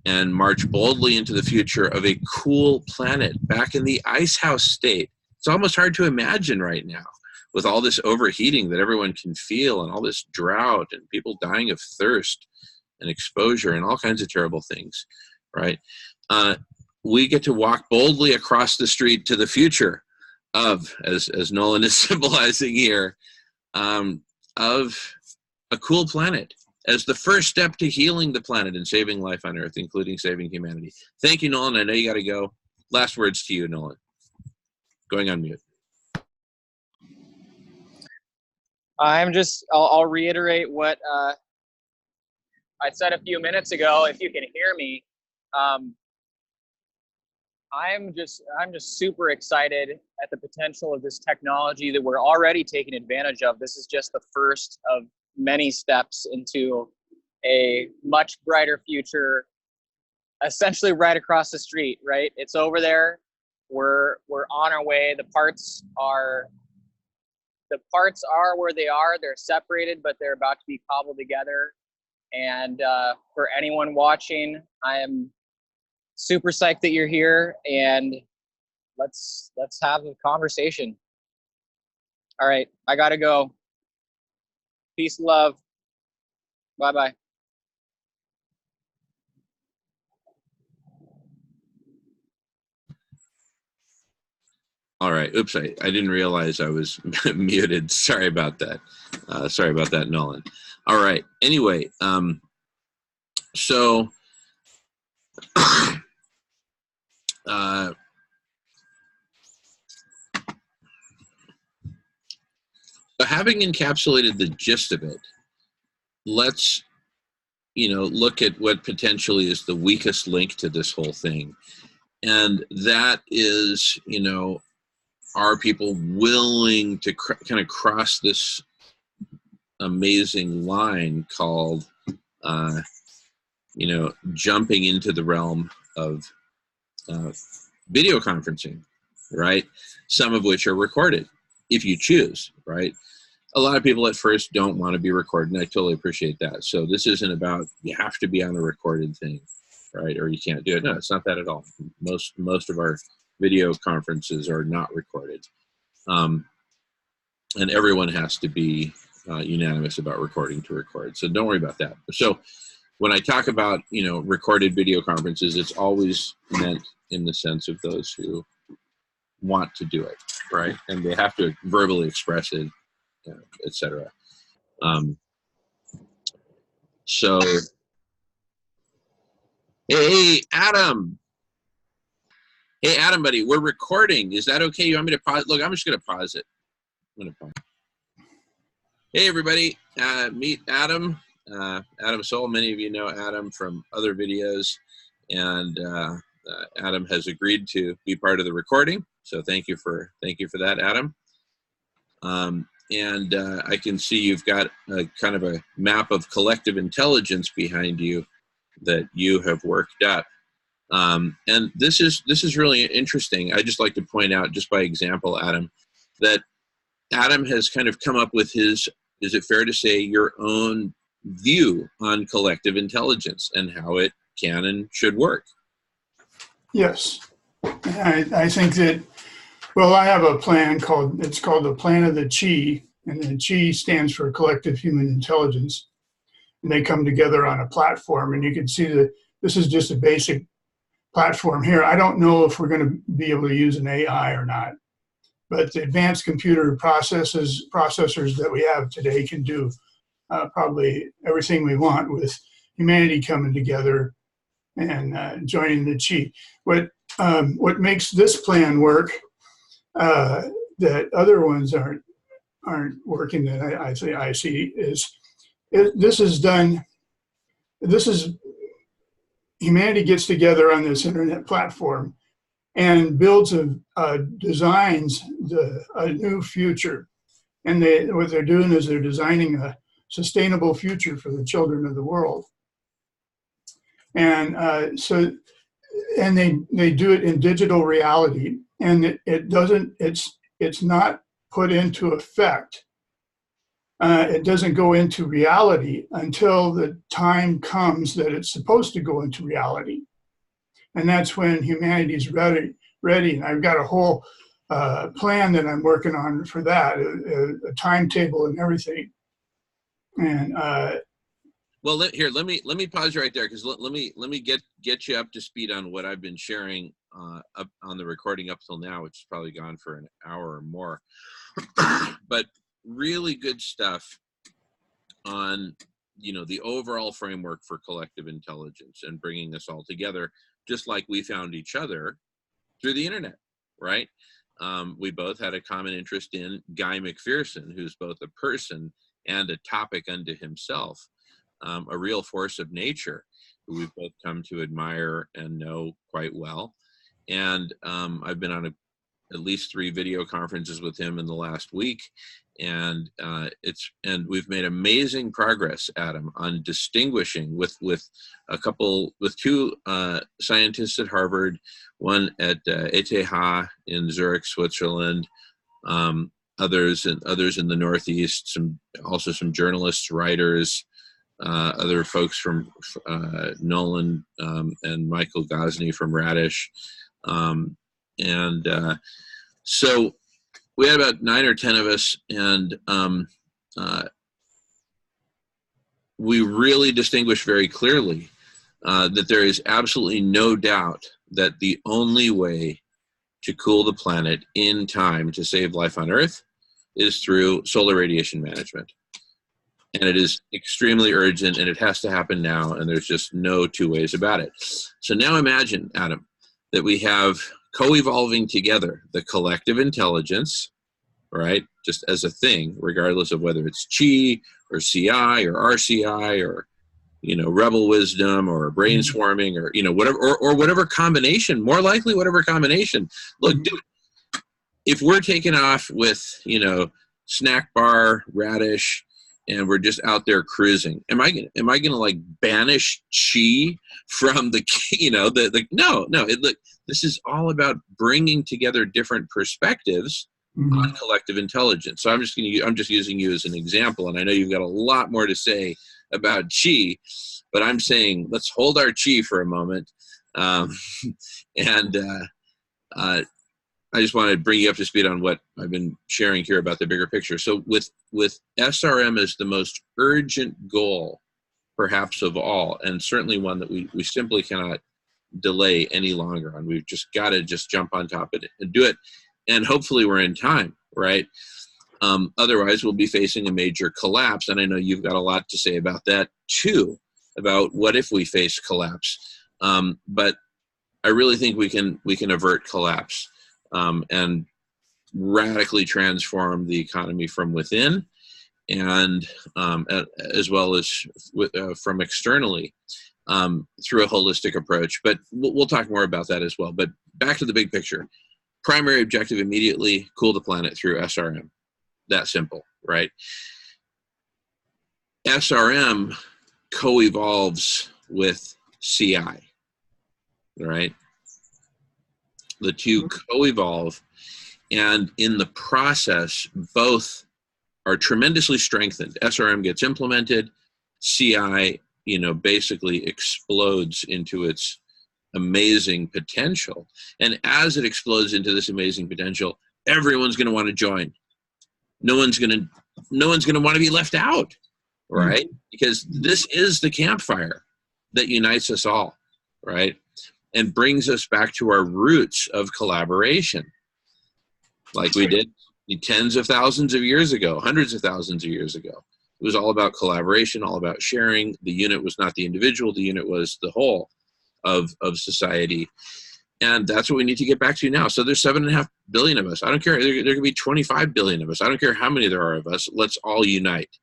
and march boldly into the future of a cool planet back in the icehouse state? It's almost hard to imagine right now with all this overheating that everyone can feel and all this drought and people dying of thirst and exposure and all kinds of terrible things, right? We get to walk boldly across the street to the future of, as Nolan is symbolizing here, of a cool planet as the first step to healing the planet and saving life on Earth, including saving humanity. Thank you, Nolan. I know you got to go. Last words to you, Nolan. Going on mute. I'll reiterate what I said a few minutes ago, if you can hear me. I'm just super excited at the potential of this technology that we're already taking advantage of. This is just the first of many steps into a much brighter future, essentially right across the street, right? It's over there. We're on our way. The parts are where they are. They're separated, but they're about to be cobbled together. And for anyone watching, I am super psyched that you're here, and let's have a conversation. All right, I gotta go. Peace and love. Bye-bye. All right. Oops, I didn't realize I was muted. Sorry about that. Sorry about that, Nolan. All right. Anyway, so having encapsulated the gist of it, let's look at what potentially is the weakest link to this whole thing, and that is, are people willing to kind of cross this amazing line called, jumping into the realm of video conferencing, right? Some of which are recorded, if you choose, right? A lot of people at first don't want to be recorded, and I totally appreciate that. So this isn't about you have to be on a recorded thing, right? Or you can't do it. No, it's not that at all. Most of our video conferences are not recorded. And everyone has to be unanimous about recording to record. So don't worry about that. So when I talk about, recorded video conferences, it's always meant in the sense of those who want to do it, right? And they have to verbally express it, etc. So, hey, Adam. Hey, Adam, buddy, we're recording. Is that okay? You want me to pause? Look, I'm just going to pause it. I'm going to pause. Hey, everybody. Meet Adam. Adam Soul. Many of you know Adam from other videos. And Adam has agreed to be part of the recording. So thank you for that, Adam. And I can see you've got a kind of a map of collective intelligence behind you that you have worked up. And this is really interesting. I just like to point out, just by example, Adam, that Adam has kind of come up with his, is it fair to say, your own view on collective intelligence and how it can and should work. Yes. I think that, well, I have a plan it's called the Plan of the Chi, and the Chi stands for Collective Human Intelligence. And they come together on a platform, and you can see that this is just a basic platform here. I don't know if we're going to be able to use an AI or not, but the advanced computer processors that we have today can do probably everything we want with humanity coming together and joining the Chi. What makes this plan work that other ones aren't working, that I see, is humanity gets together on this internet platform and builds designs a new future. And what they're doing is they're designing a sustainable future for the children of the world. And they do it in digital reality, and it's not put into effect. It doesn't go into reality until the time comes that it's supposed to go into reality. And that's when humanity's ready. And I've got a whole plan that I'm working on for that, a timetable and everything. And well, let me pause you right there, because let me get you up to speed on what I've been sharing up on the recording up till now, which has probably gone for an hour or more. But really good stuff on, you know, the overall framework for collective intelligence and bringing us all together, just like we found each other through the internet, right? We both had a common interest in Guy McPherson, who's both a person and a topic unto himself, a real force of nature who we've both come to admire and know quite well. And I've been on at least 3 video conferences with him in the last week, and we've made amazing progress, Adam, on distinguishing with 2 scientists at Harvard, one at ETH in Zurich, Switzerland, others in the Northeast, some journalists, writers, other folks from Nolan and Michael Gosney from Radish. So we had about 9 or 10 of us, and we really distinguished very clearly that there is absolutely no doubt that the only way to cool the planet in time to save life on Earth is through solar radiation management. And it is extremely urgent, and it has to happen now, and there's just no 2 ways about it. So now imagine, Adam, that we have co-evolving together the collective intelligence, right, just as a thing, regardless of whether it's Chi or CI or RCI or, you know, rebel wisdom or brain swarming or, you know, whatever, or whatever combination, more likely whatever combination. Look, dude, if we're taking off with, you know, snack bar, radish, and we're just out there cruising, am I gonna like banish Chi from the, you know, no, look, this is all about bringing together different perspectives on collective intelligence. So I'm just using you as an example, and I know you've got a lot more to say about Chi, but I'm saying let's hold our Chi for a moment, I just want to bring you up to speed on what I've been sharing here about the bigger picture. So with SRM as the most urgent goal, perhaps of all, and certainly one that we simply cannot delay any longer on. We've just got to just jump on top of it and do it. And hopefully we're in time, right? Otherwise, we'll be facing a major collapse. And I know you've got a lot to say about that too, about what if we face collapse. But I really think we can avert collapse and radically transform the economy from within, and as well as from externally through a holistic approach. But we'll talk more about that as well. But back to the big picture. Primary objective immediately, cool the planet through SRM. That simple, right? SRM co-evolves with CI, right? The 2 co-evolve, And in the process, both are tremendously strengthened. SRM gets implemented, CI, basically explodes into its amazing potential. And as it explodes into this amazing potential, everyone's going to want to join. No one's going to want to be left out, right? Because this is the campfire that unites us all, right? And brings us back to our roots of collaboration, like we did tens of thousands of years ago, hundreds of thousands of years ago. It was all about collaboration, all about sharing. The unit was not the individual, the unit was the whole of society. And that's what we need to get back to now. So there's 7.5 billion of us. I don't care. There could be 25 billion of us. I don't care how many there are of us. Let's all unite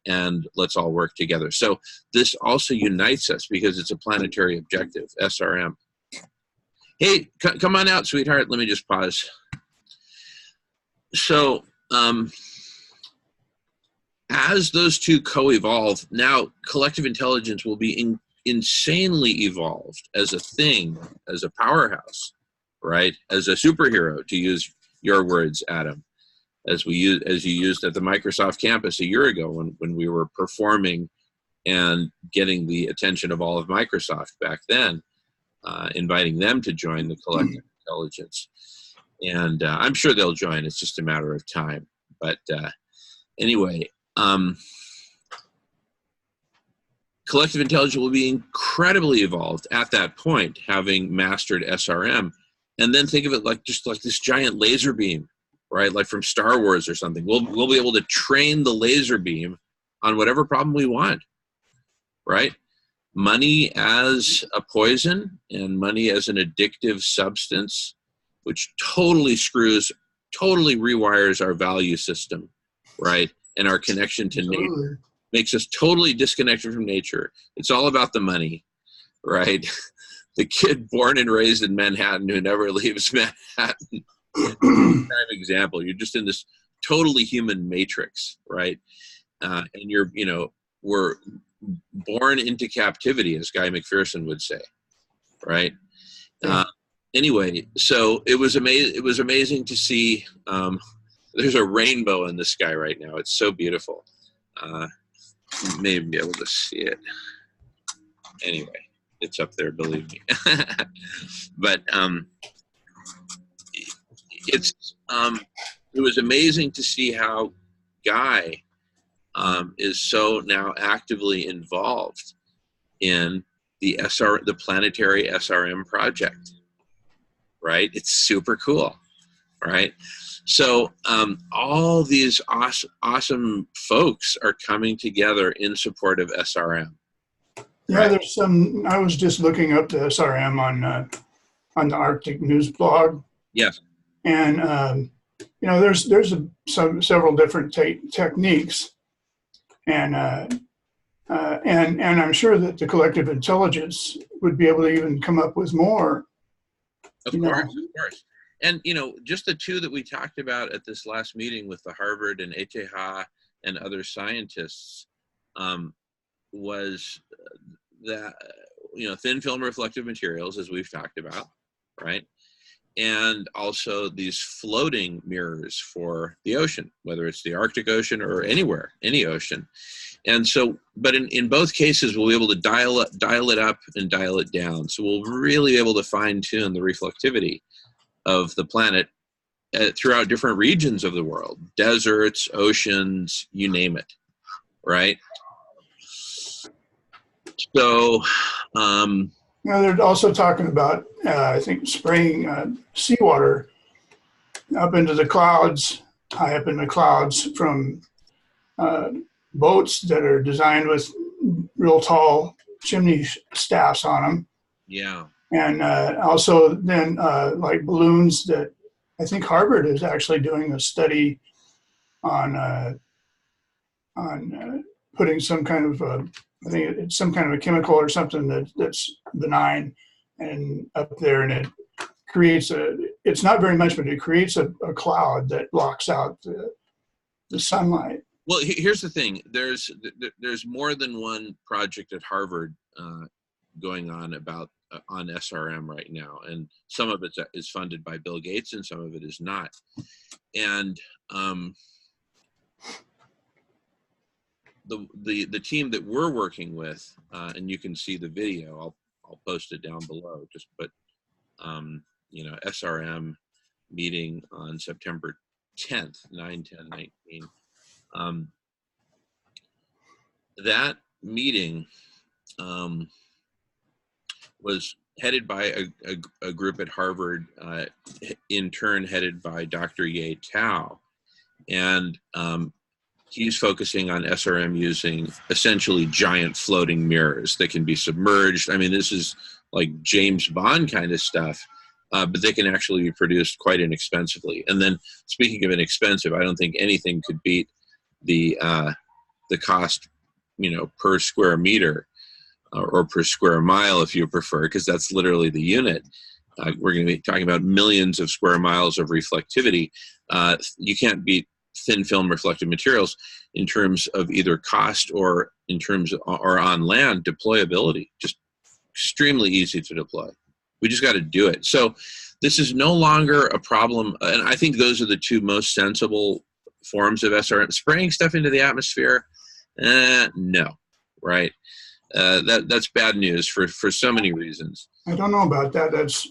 and let's all work together. So this also unites us because it's a planetary objective, SRM. Hey, come on out, sweetheart. Let me just pause. So as those two co-evolve, now collective intelligence will be insanely evolved as a thing, as a powerhouse, right? As a superhero, to use your words, Adam, as you used at the Microsoft campus a year ago when we were performing and getting the attention of all of Microsoft back then, inviting them to join the collective intelligence. And I'm sure they'll join. It's just a matter of time. But anyway, collective intelligence will be incredibly evolved at that point, having mastered SRM. And then think of it like just like this giant laser beam, right? Like from Star Wars or something. We'll be able to train the laser beam on whatever problem we want, right? Money as a poison and money as an addictive substance, which totally rewires our value system, right? And our connection to nature, makes us totally disconnected from nature. It's all about the money, right? The kid born and raised in Manhattan who never leaves Manhattan. Prime example. You're just in this totally human matrix, right? And we're born into captivity, as Guy McPherson would say, right? Anyway, so it was amazing to see. There's a rainbow in the sky right now. It's so beautiful. You may be able to see it. Anyway, it's up there, believe me. But it was amazing to see how Guy is so now actively involved in the planetary SRM project, right? It's super cool, right? So all these awesome folks are coming together in support of SRM. Yeah, right? there's some. I was just looking up the SRM on the Arctic News blog. Yes. And there's several different techniques, and I'm sure that the collective intelligence would be able to even come up with more. Of course. And, just the two that we talked about at this last meeting with the Harvard and ETH and other scientists was that, thin film reflective materials, as we've talked about, right? And also these floating mirrors for the ocean, whether it's the Arctic Ocean or anywhere, any ocean. And so, but in both cases, we'll be able to dial it up and dial it down. So we'll really be able to fine tune the reflectivity of the planet throughout different regions of the world, deserts, oceans, you name it, right? So, they're also talking about, I think, spraying seawater up into the clouds, high up in the clouds from boats that are designed with real tall chimney staffs on them. Yeah. And also then like balloons that I think Harvard is actually doing a study on putting some kind of, I think it's some kind of a chemical or something that's benign and up there, and it creates it's not very much, but it creates a cloud that blocks out the sunlight. Well, here's the thing. There's more than one project at Harvard going on about on SRM right now, and some of it is funded by Bill Gates, and some of it is not. And the team that we're working with, and you can see the video. I'll post it down below. Just put SRM meeting on September 10th, 9/10/19. That meeting was headed by a group at Harvard, in turn headed by Dr. Ye Tao. And he's focusing on SRM using essentially giant floating mirrors that can be submerged. I mean, this is like James Bond kind of stuff, but they can actually be produced quite inexpensively. And then, speaking of inexpensive, I don't think anything could beat the cost, per square meter, or per square mile, if you prefer, because that's literally the unit. We're going to be talking about millions of square miles of reflectivity. You can't beat thin film reflective materials in terms of either cost or in terms of, or on land deployability. Just extremely easy to deploy. We just got to do it. So this is no longer a problem, and I think those are the two most sensible forms of SRM. Spraying stuff into the atmosphere, no, right? That's bad news for so many reasons. I don't know about that. That's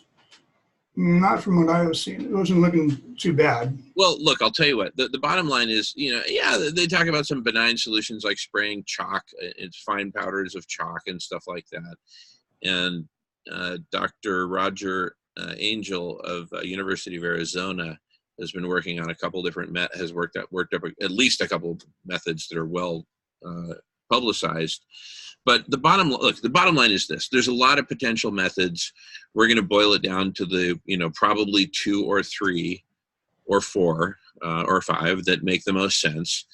not from what I was seeing. It wasn't looking too bad. Well, look, I'll tell you what. The bottom line is, they talk about some benign solutions like spraying chalk, it's fine powders of chalk and stuff like that. And Dr. Roger Angel of University of Arizona has been working on a couple different worked up at least a couple methods that are well publicized. But the bottom line is this: there's a lot of potential methods. We're going to boil it down to the probably 2 or 3 or 4 or 5 that make the most sense,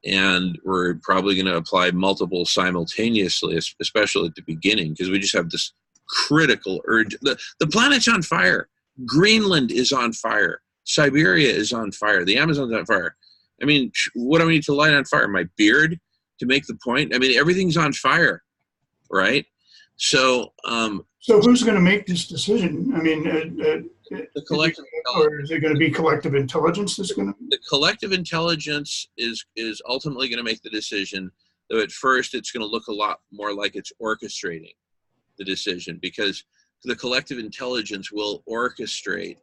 and we're probably going to apply multiple simultaneously, especially at the beginning, because we just have this critical urge. The planet's on fire. Greenland is on fire. Siberia is on fire. The Amazon's on fire. I mean, what do I need to light on fire? My beard to make the point? I mean, everything's on fire, right? So, so who's going to make this decision? I mean, the collective, or is it going to be collective intelligence that's going to? The collective intelligence is ultimately going to make the decision. Though at first, it's going to look a lot more like it's orchestrating the decision, because the collective intelligence will orchestrate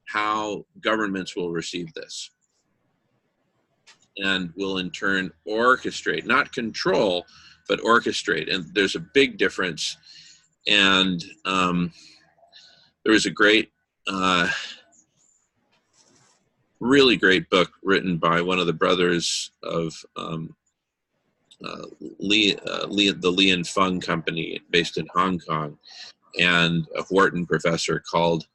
how governments will receive this, and will in turn orchestrate, not control, but orchestrate. And there's a big difference. And there was a great, really great book written by one of the brothers of the Li and Feng company based in Hong Kong, and a Wharton professor, called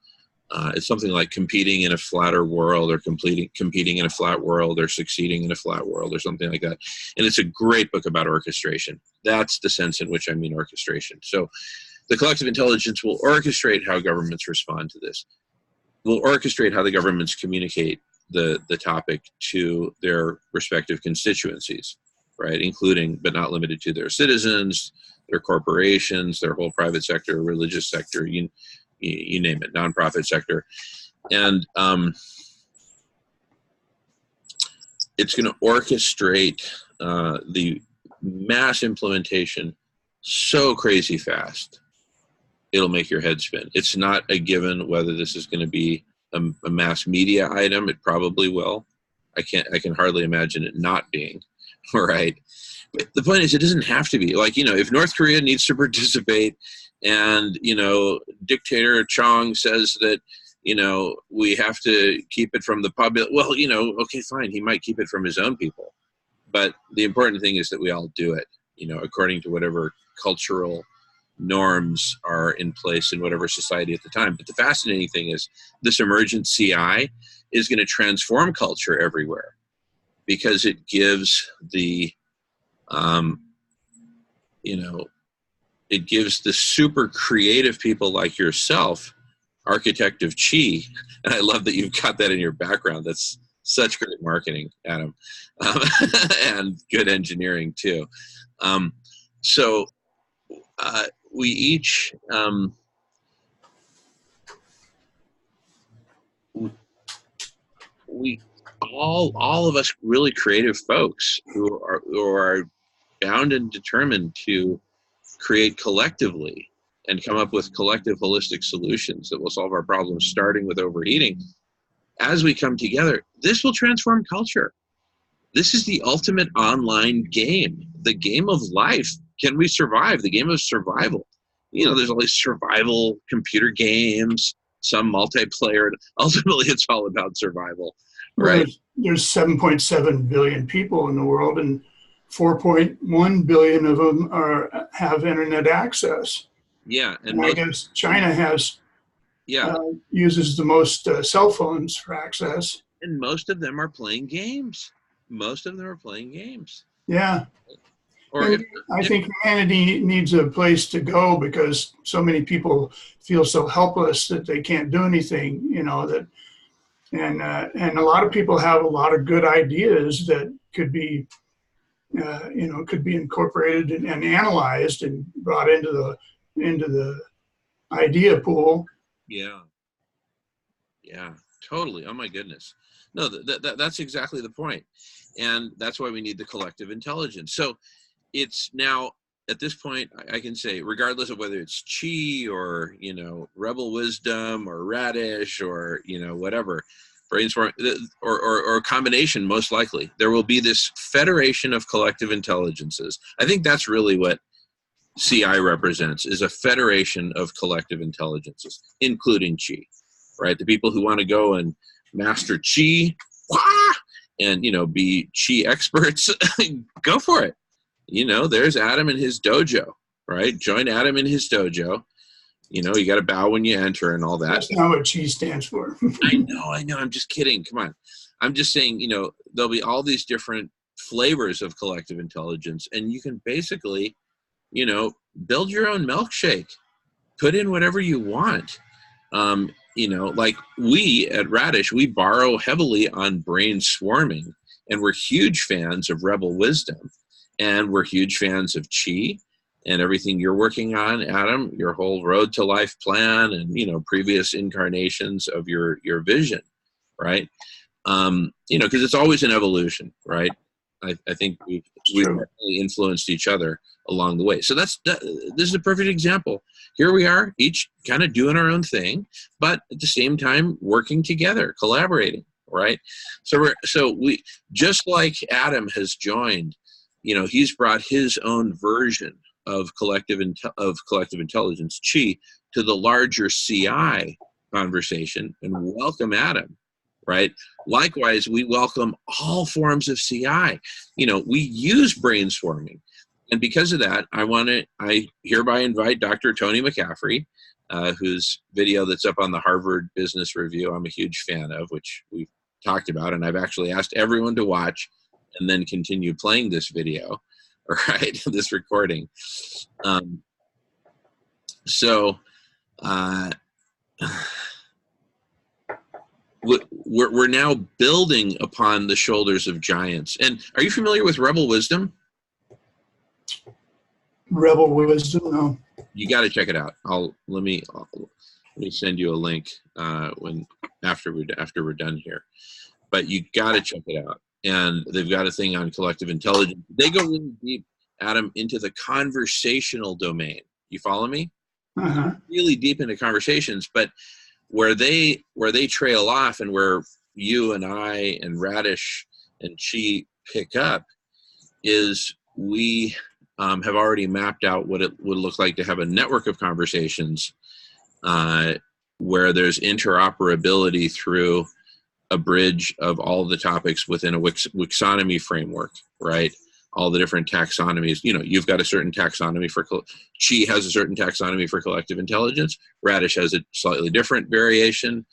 it's something like Competing in a Flatter World, or Competing in a Flat World, or Succeeding in a Flat World, or something like that. And it's a great book about orchestration. That's the sense in which I mean orchestration. So the collective intelligence will orchestrate how governments respond to this. Will orchestrate how the governments communicate the topic to their respective constituencies, right? Including, but not limited to, their citizens, their corporations, their whole private sector, religious sector, you name it, nonprofit sector. And it's going to orchestrate the mass implementation so crazy fast, it'll make your head spin. It's not a given whether this is going to be a mass media item. It probably will. I can hardly imagine it not being, right? But the point is, it doesn't have to be. Like, if North Korea needs to participate, and dictator Chong says that we have to keep it from the public, well, okay, fine, he might keep it from his own people, but the important thing is that we all do it according to whatever cultural norms are in place in whatever society at the time. But the fascinating thing is, this emergent CI is going to transform culture everywhere, because it gives the it gives the super creative people like yourself, architect of chi, and I love that you've got that in your background. That's such great marketing, Adam, and good engineering too. So we each we all of us really creative folks who are bound and determined to create collectively and come up with collective holistic solutions that will solve our problems, starting with overeating. As we come together, this will transform culture. This is the ultimate online game, the game of life. Can we survive? The game of survival. You know, there's all these survival computer games, some multiplayer. Ultimately, it's all about survival, Well, right? there's 7.7 billion people in the world, and 4.1 billion of them have internet access. Yeah, and And I guess China yeah, uses the most cell phones for access. and most of them are playing games. Most of them are playing games. Yeah. Or And I think humanity needs a place to go because so many people feel so helpless that they can't do anything, you know, and a lot of people have a lot of good ideas that could be, could be incorporated and analyzed and brought into the idea pool. yeah, yeah, totally. Oh my goodness. No, that's exactly the point. And that's why we need the collective intelligence. So it's now at this point, I can say, regardless of whether it's Chi or, Rebel Wisdom or Radish or, whatever, brainstorm or a combination, most likely, there will be this federation of collective intelligences. I think that's really what CI represents, is a federation of collective intelligences, including Chi, right? The people who want to go and master Chi and, be Chi experts, go for it. There's Adam in his dojo, right? Join Adam in his dojo. You got to bow when you enter and all that. That's not what Chi stands for. I know. I'm just kidding. Come on. I'm just saying, there'll be all these different flavors of collective intelligence, and you can basically, build your own milkshake. Put in whatever you want. Like we at Radish, we borrow heavily on brain swarming, and we're huge fans of Rebel Wisdom. And we're huge fans of Chi and everything you're working on, Adam, your whole road to life plan and, previous incarnations of your vision, right? Because it's always an evolution, right? I think we've definitely influenced each other along the way. So this is a perfect example. Here we are, each kind of doing our own thing, but at the same time working together, collaborating, right? So we, just like Adam has joined, he's brought his own version of collective intelligence, Chi, to the larger CI conversation, and welcome Adam, right? Likewise, we welcome all forms of CI. We use brainstorming, and because of that, I hereby invite Dr. Tony McCaffrey, whose video that's up on the Harvard Business Review I'm a huge fan of, which we've talked about, and I've actually asked everyone to watch and then continue playing this video, right? This recording. We're now building upon the shoulders of giants. And are you familiar with Rebel Wisdom? Rebel Wisdom, no. You got to check it out. Let me send you a link after we're done here. But you got to check it out. And they've got a thing on collective intelligence. They go really deep, Adam, into the conversational domain. You follow me? Uh-huh. Really deep into conversations, but where they trail off and where you and I and Radish and Chi pick up is we have already mapped out what it would look like to have a network of conversations where there's interoperability through a bridge of all the topics within a Wixonomy framework, right? All the different taxonomies. You've got a certain taxonomy for Chi has a certain taxonomy for collective intelligence. Radish has a slightly different variation,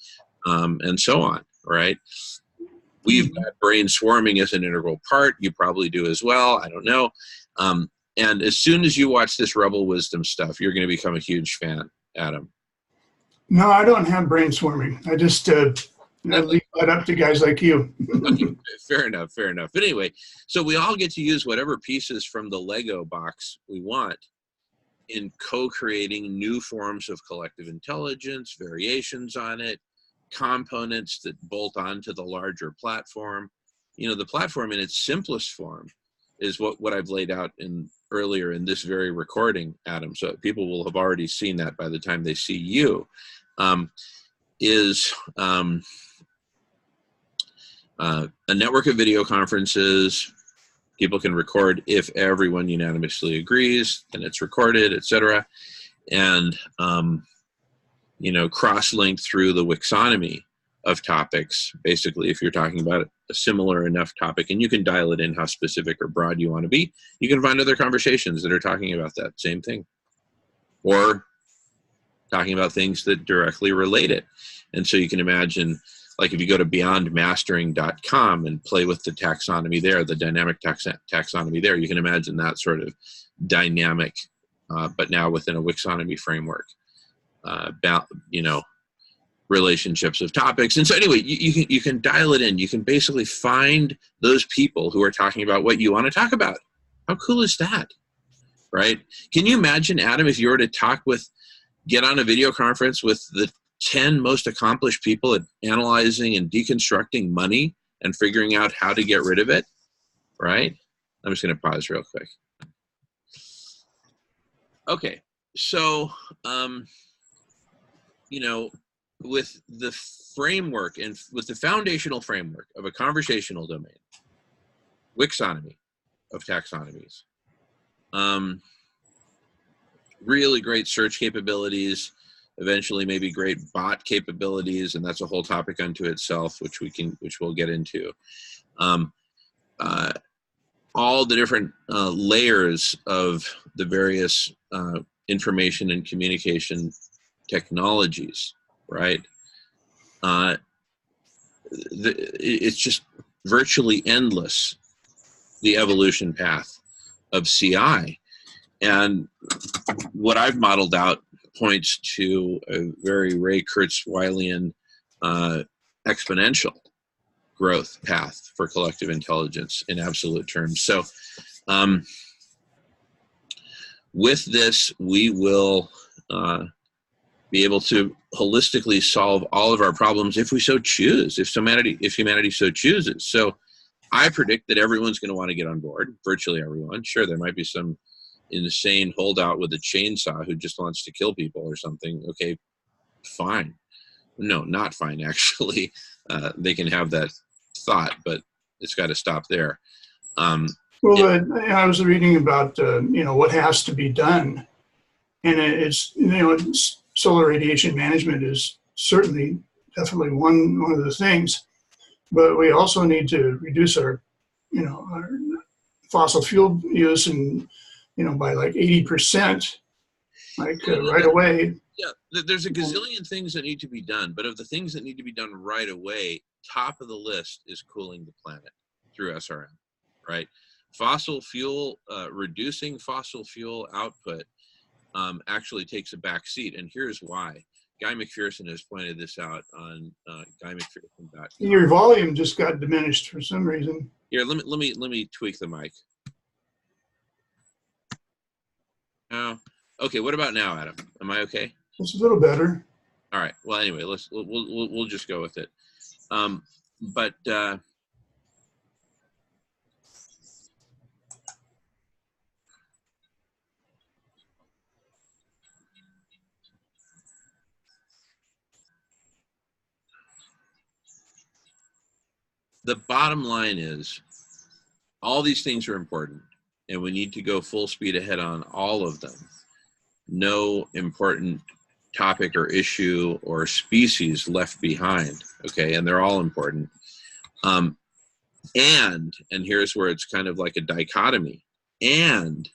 and so on, right? We've got brain swarming as an integral part. You probably do as well. I don't know. And as soon as you watch this Rebel Wisdom stuff, you're going to become a huge fan, Adam. No, I don't have brain swarming. I just I leave that up to guys like you. Okay, fair enough. But anyway, so we all get to use whatever pieces from the Lego box we want in co-creating new forms of collective intelligence, variations on it, components that bolt onto the larger platform. You know, the platform in its simplest form is what I've laid out in earlier in this very recording, Adam. So people will have already seen that by the time they see you. A network of video conferences. People can record if everyone unanimously agrees, then it's recorded, etc. And you know, cross-linked through the Wixonomy of topics. Basically, if you're talking about a similar enough topic, and you can dial it in how specific or broad you want to be, you can find other conversations that are talking about that same thing, or talking about things that directly relate it. And so you can imagine, like if you go to beyondmastering.com and play with the taxonomy there, the dynamic taxonomy there, you can imagine that sort of dynamic, but now within a Wixonomy framework, you know, relationships of topics. And so anyway, you can dial it in. You can basically find those people who are talking about what you want to talk about. How cool is that, right? Can you imagine, Adam, if you were to get on a video conference with the 10 most accomplished people at analyzing and deconstructing money and figuring out how to get rid of it, right? I'm just going to pause real quick. Okay, so, you know, with the framework and with the foundational framework of a conversational domain, Wixonomy of taxonomies, really great search capabilities, eventually maybe great bot capabilities, and that's a whole topic unto itself, which we'll get into. All the different layers of the various information and communication technologies, right? It's just virtually endless, the evolution path of CI. And what I've modeled out points to a very Ray Kurzweilian exponential growth path for collective intelligence in absolute terms. So with this, we will be able to holistically solve all of our problems if we so choose, if humanity so chooses. So I predict that everyone's going to want to get on board, virtually everyone. Sure, there might be some insane holdout with a chainsaw who just wants to kill people or something. Okay, fine. No, not fine, actually. They can have that thought, but it's got to stop there. Well, I was reading about, you know, what has to be done. And it's, you know, solar radiation management is certainly definitely one of the things. But we also need to reduce our, you know, our fossil fuel use and, you know, by like 80%, like right away. Yeah, there's a gazillion things that need to be done, but of the things that need to be done right away, top of the list is cooling the planet through SRM, right? Fossil fuel, reducing fossil fuel output actually takes a back seat, and here's why. Guy McPherson has pointed this out on guymcpherson.com. Your volume just got diminished for some reason. Here, let me tweak the mic. Oh, okay. What about now, Adam? Am I okay? It's a little better. All right. Well, anyway, we'll just go with it. The bottom line is all these things are important, and we need to go full speed ahead on all of them. No important topic or issue or species left behind, okay? And they're all important. And here's where it's kind of like a dichotomy. And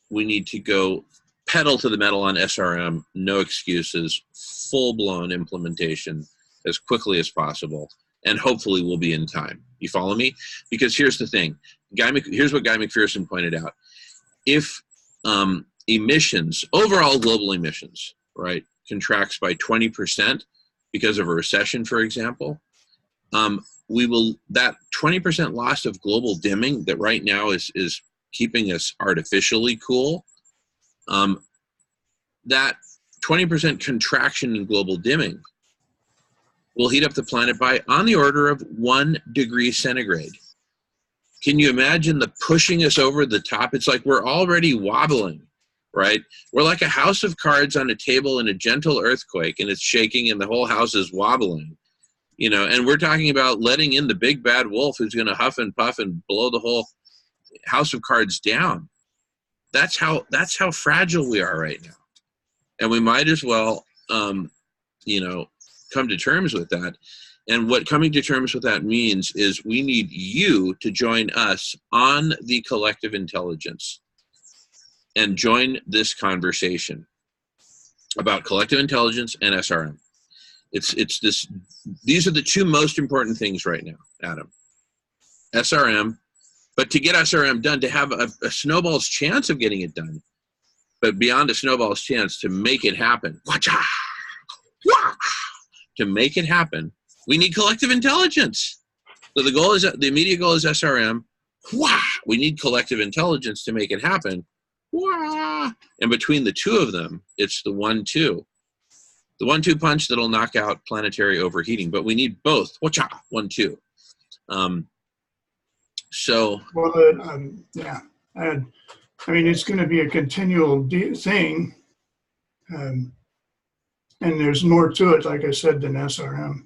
we need to go pedal to the metal on SRM, no excuses, full-blown implementation as quickly as possible. And hopefully we'll be in time. You follow me? Because here's the thing. Here's what Guy McPherson pointed out. If emissions, overall global emissions, right, contracts by 20% because of a recession, for example, that 20% loss of global dimming that right now is keeping us artificially cool, that 20% contraction in global dimming will heat up the planet by on the order of 1 degree centigrade. Can you imagine the pushing us over the top? It's like we're already wobbling, right? We're like a house of cards on a table in a gentle earthquake, and it's shaking and the whole house is wobbling, you know, and we're talking about letting in the big bad wolf who's going to huff and puff and blow the whole house of cards down. That's how fragile we are right now. And we might as well, you know, come to terms with that. And what coming to terms with that means is we need you to join us on the collective intelligence and join this conversation about collective intelligence and SRM. These are the two most important things right now, Adam. SRM, but to get SRM done, to have a snowball's chance of getting it done, but beyond a snowball's chance to make it happen, to make it happen, we need collective intelligence. So the immediate goal is SRM. We need collective intelligence to make it happen. And between the two of them, it's the 1-2. The 1-2 punch that'll knock out planetary overheating. But we need both. 1-2. Yeah. I mean, it's going to be a continual thing. And there's more to it, like I said, than SRM.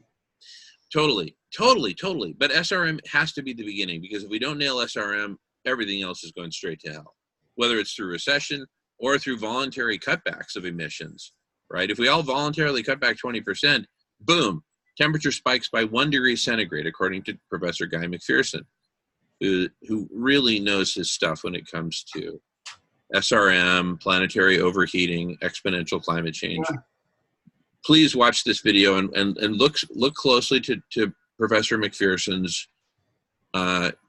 Totally. But SRM has to be the beginning, because if we don't nail SRM, everything else is going straight to hell, whether it's through recession or through voluntary cutbacks of emissions, right? If we all voluntarily cut back 20%, boom, temperature spikes by 1 degree centigrade, according to Professor Guy McPherson, who really knows his stuff when it comes to SRM, planetary overheating, exponential climate change. Yeah. Please watch this video and look closely to Professor McPherson's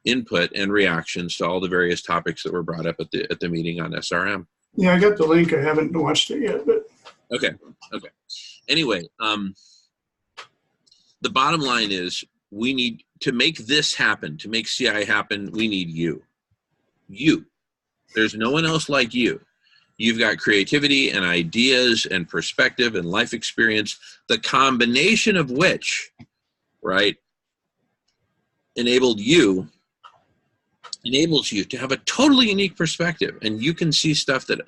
input and reactions to all the various topics that were brought up at the meeting on SRM. Yeah, I got the link. I haven't watched it yet, but okay. Anyway, the bottom line is we need to make this happen. To make CI happen, we need you. You. There's no one else like you. You've got creativity and ideas and perspective and life experience, the combination of which, right, enables you to have a totally unique perspective, and you can see stuff that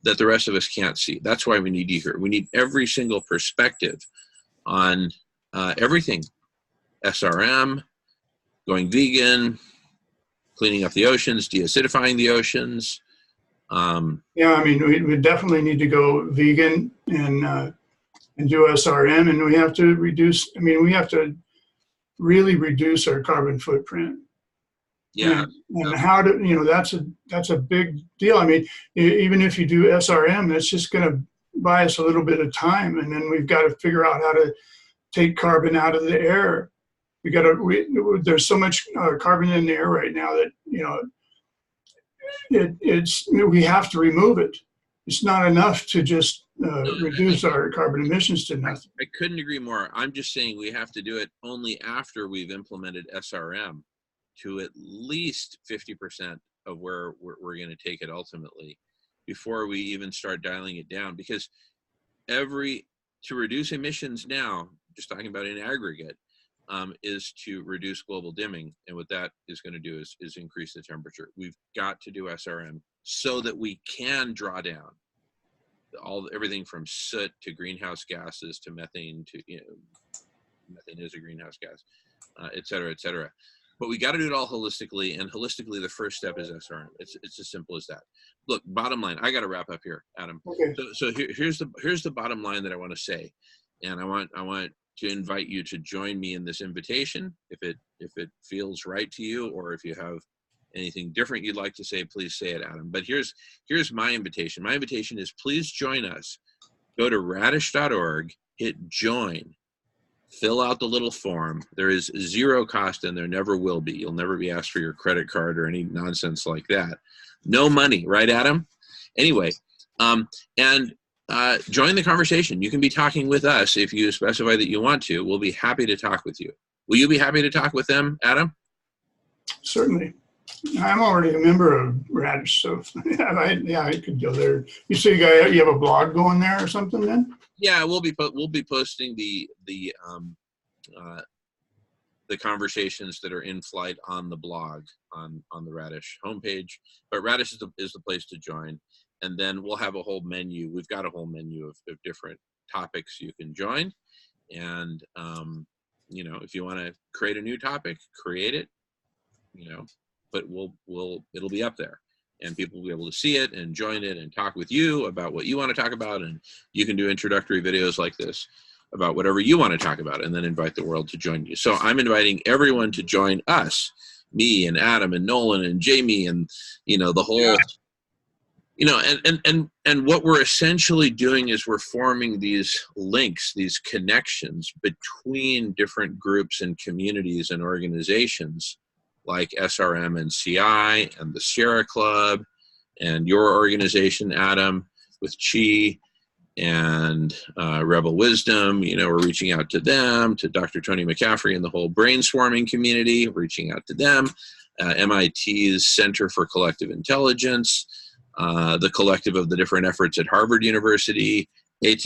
the rest of us can't see. That's why we need you here. We need every single perspective on everything. SRM, going vegan, cleaning up the oceans, deacidifying the oceans. Yeah, I mean, we definitely need to go vegan and do SRM, and we have to reduce. I mean, we have to really reduce our carbon footprint. Yeah, and how to, you know, that's a big deal. I mean, even if you do SRM, it's just going to buy us a little bit of time, and then we've got to figure out how to take carbon out of the air. There's so much carbon in the air right now that, you know, we have to remove it. It's not enough to just reduce our carbon emissions to nothing. I couldn't agree more. I'm just saying we have to do it only after we've implemented SRM to at least 50% of where we're going to take it ultimately, before we even start dialing it down. Because to reduce emissions now, just talking about in aggregate, is to reduce global dimming. And what that is going to do is increase the temperature. We've got to do SRM so that we can draw down everything from soot to greenhouse gases to methane to, you know, methane is a greenhouse gas, et cetera, et cetera. But we got to do it all holistically, and holistically, the first step is SRM. It's as simple as that. Look, bottom line, I got to wrap up here, Adam. Okay. So here's the bottom line that I want to say, and I want to invite you to join me in this invitation. If it feels right to you, or if you have anything different you'd like to say, please say it, Adam. But here's my invitation. My invitation is, please join us. Go to radish.org, hit join. Fill out the little form. There is zero cost, and there never will be. You'll never be asked for your credit card or any nonsense like that. No money, right, Adam? Anyway, join the conversation. You can be talking with us if you specify that you want to. We'll be happy to talk with you. Will you be happy to talk with them, Adam? Certainly. I'm already a member of Radish, so I could go there. You say you have a blog going there or something then? Yeah, we'll be posting the conversations that are in flight on the blog on the Radish homepage. But Radish is the place to join, and then we'll have a whole menu. We've got a whole menu of different topics you can join, and if you want to create a new topic, create it. But it'll be up there, and people will be able to see it and join it and talk with you about what you want to talk about, and you can do introductory videos like this about whatever you want to talk about, and then invite the world to join you. So I'm inviting everyone to join us, me and Adam and Nolan and Jamie and the whole, and what we're essentially doing is we're forming these links, these connections between different groups and communities and organizations like SRM and CI and the Sierra Club and your organization, Adam, with Chi and Rebel Wisdom. We're reaching out to them, to Dr. Tony McCaffrey and the whole brain swarming community, reaching out to them, MIT's Center for Collective Intelligence, the collective of the different efforts at Harvard University, ETH,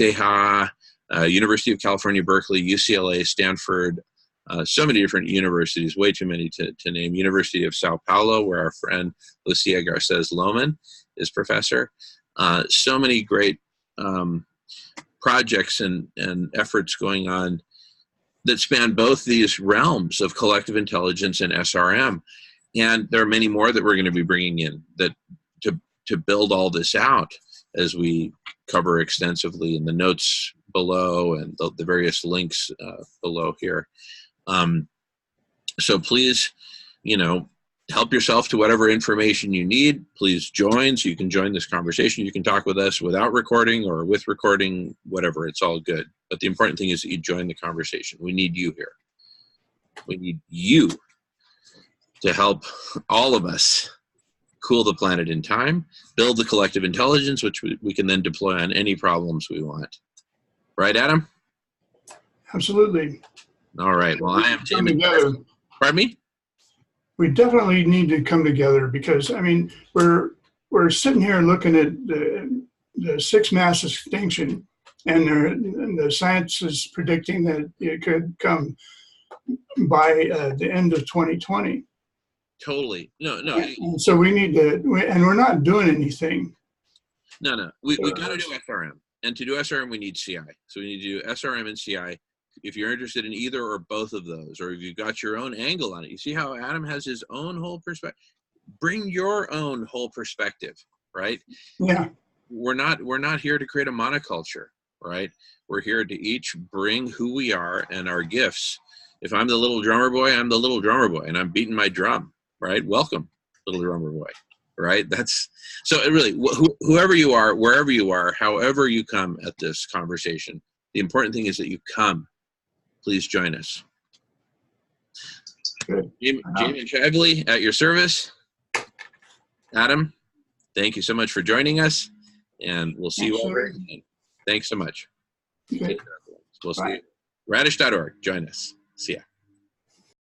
University of California, Berkeley, UCLA, Stanford, so many different universities, way too many to name. University of Sao Paulo, where our friend Lucia Garces Loman is professor. So many great projects and efforts going on that span both these realms of collective intelligence and SRM. And there are many more that we're going to be bringing in that to build all this out, as we cover extensively in the notes below and the various links below here. So please, help yourself to whatever information you need. Please join, so you can join this conversation. You can talk with us without recording or with recording, whatever. It's all good. But the important thing is that you join the conversation. We need you here. We need you to help all of us cool the planet in time, build the collective intelligence, which we can then deploy on any problems we want. Right, Adam? Absolutely. All right. Well, I am Jamie. Pardon me? We definitely need to come together, because we're sitting here looking at the sixth mass extinction, and the science is predicting that it could come by the end of 2020. Totally. No. And so we need to, and we're not doing anything. No. We got to do SRM. And to do SRM, we need CI. So we need to do SRM and CI. If you're interested in either or both of those, or if you've got your own angle on it, you see how Adam has his own whole perspective. Bring your own whole perspective, right? Yeah. We're not here to create a monoculture, right? We're here to each bring who we are and our gifts. If I'm the little drummer boy, I'm the little drummer boy, and I'm beating my drum, right? Welcome, little drummer boy, right? That's so. Really, whoever you are, wherever you are, however you come at this conversation, the important thing is that you come. Please join us. Good. Jamie and Shively at your service. Adam, thank you so much for joining us, and we'll see you all very soon. Thanks so much. Okay. We'll see you. Radish.org. Join us. See ya.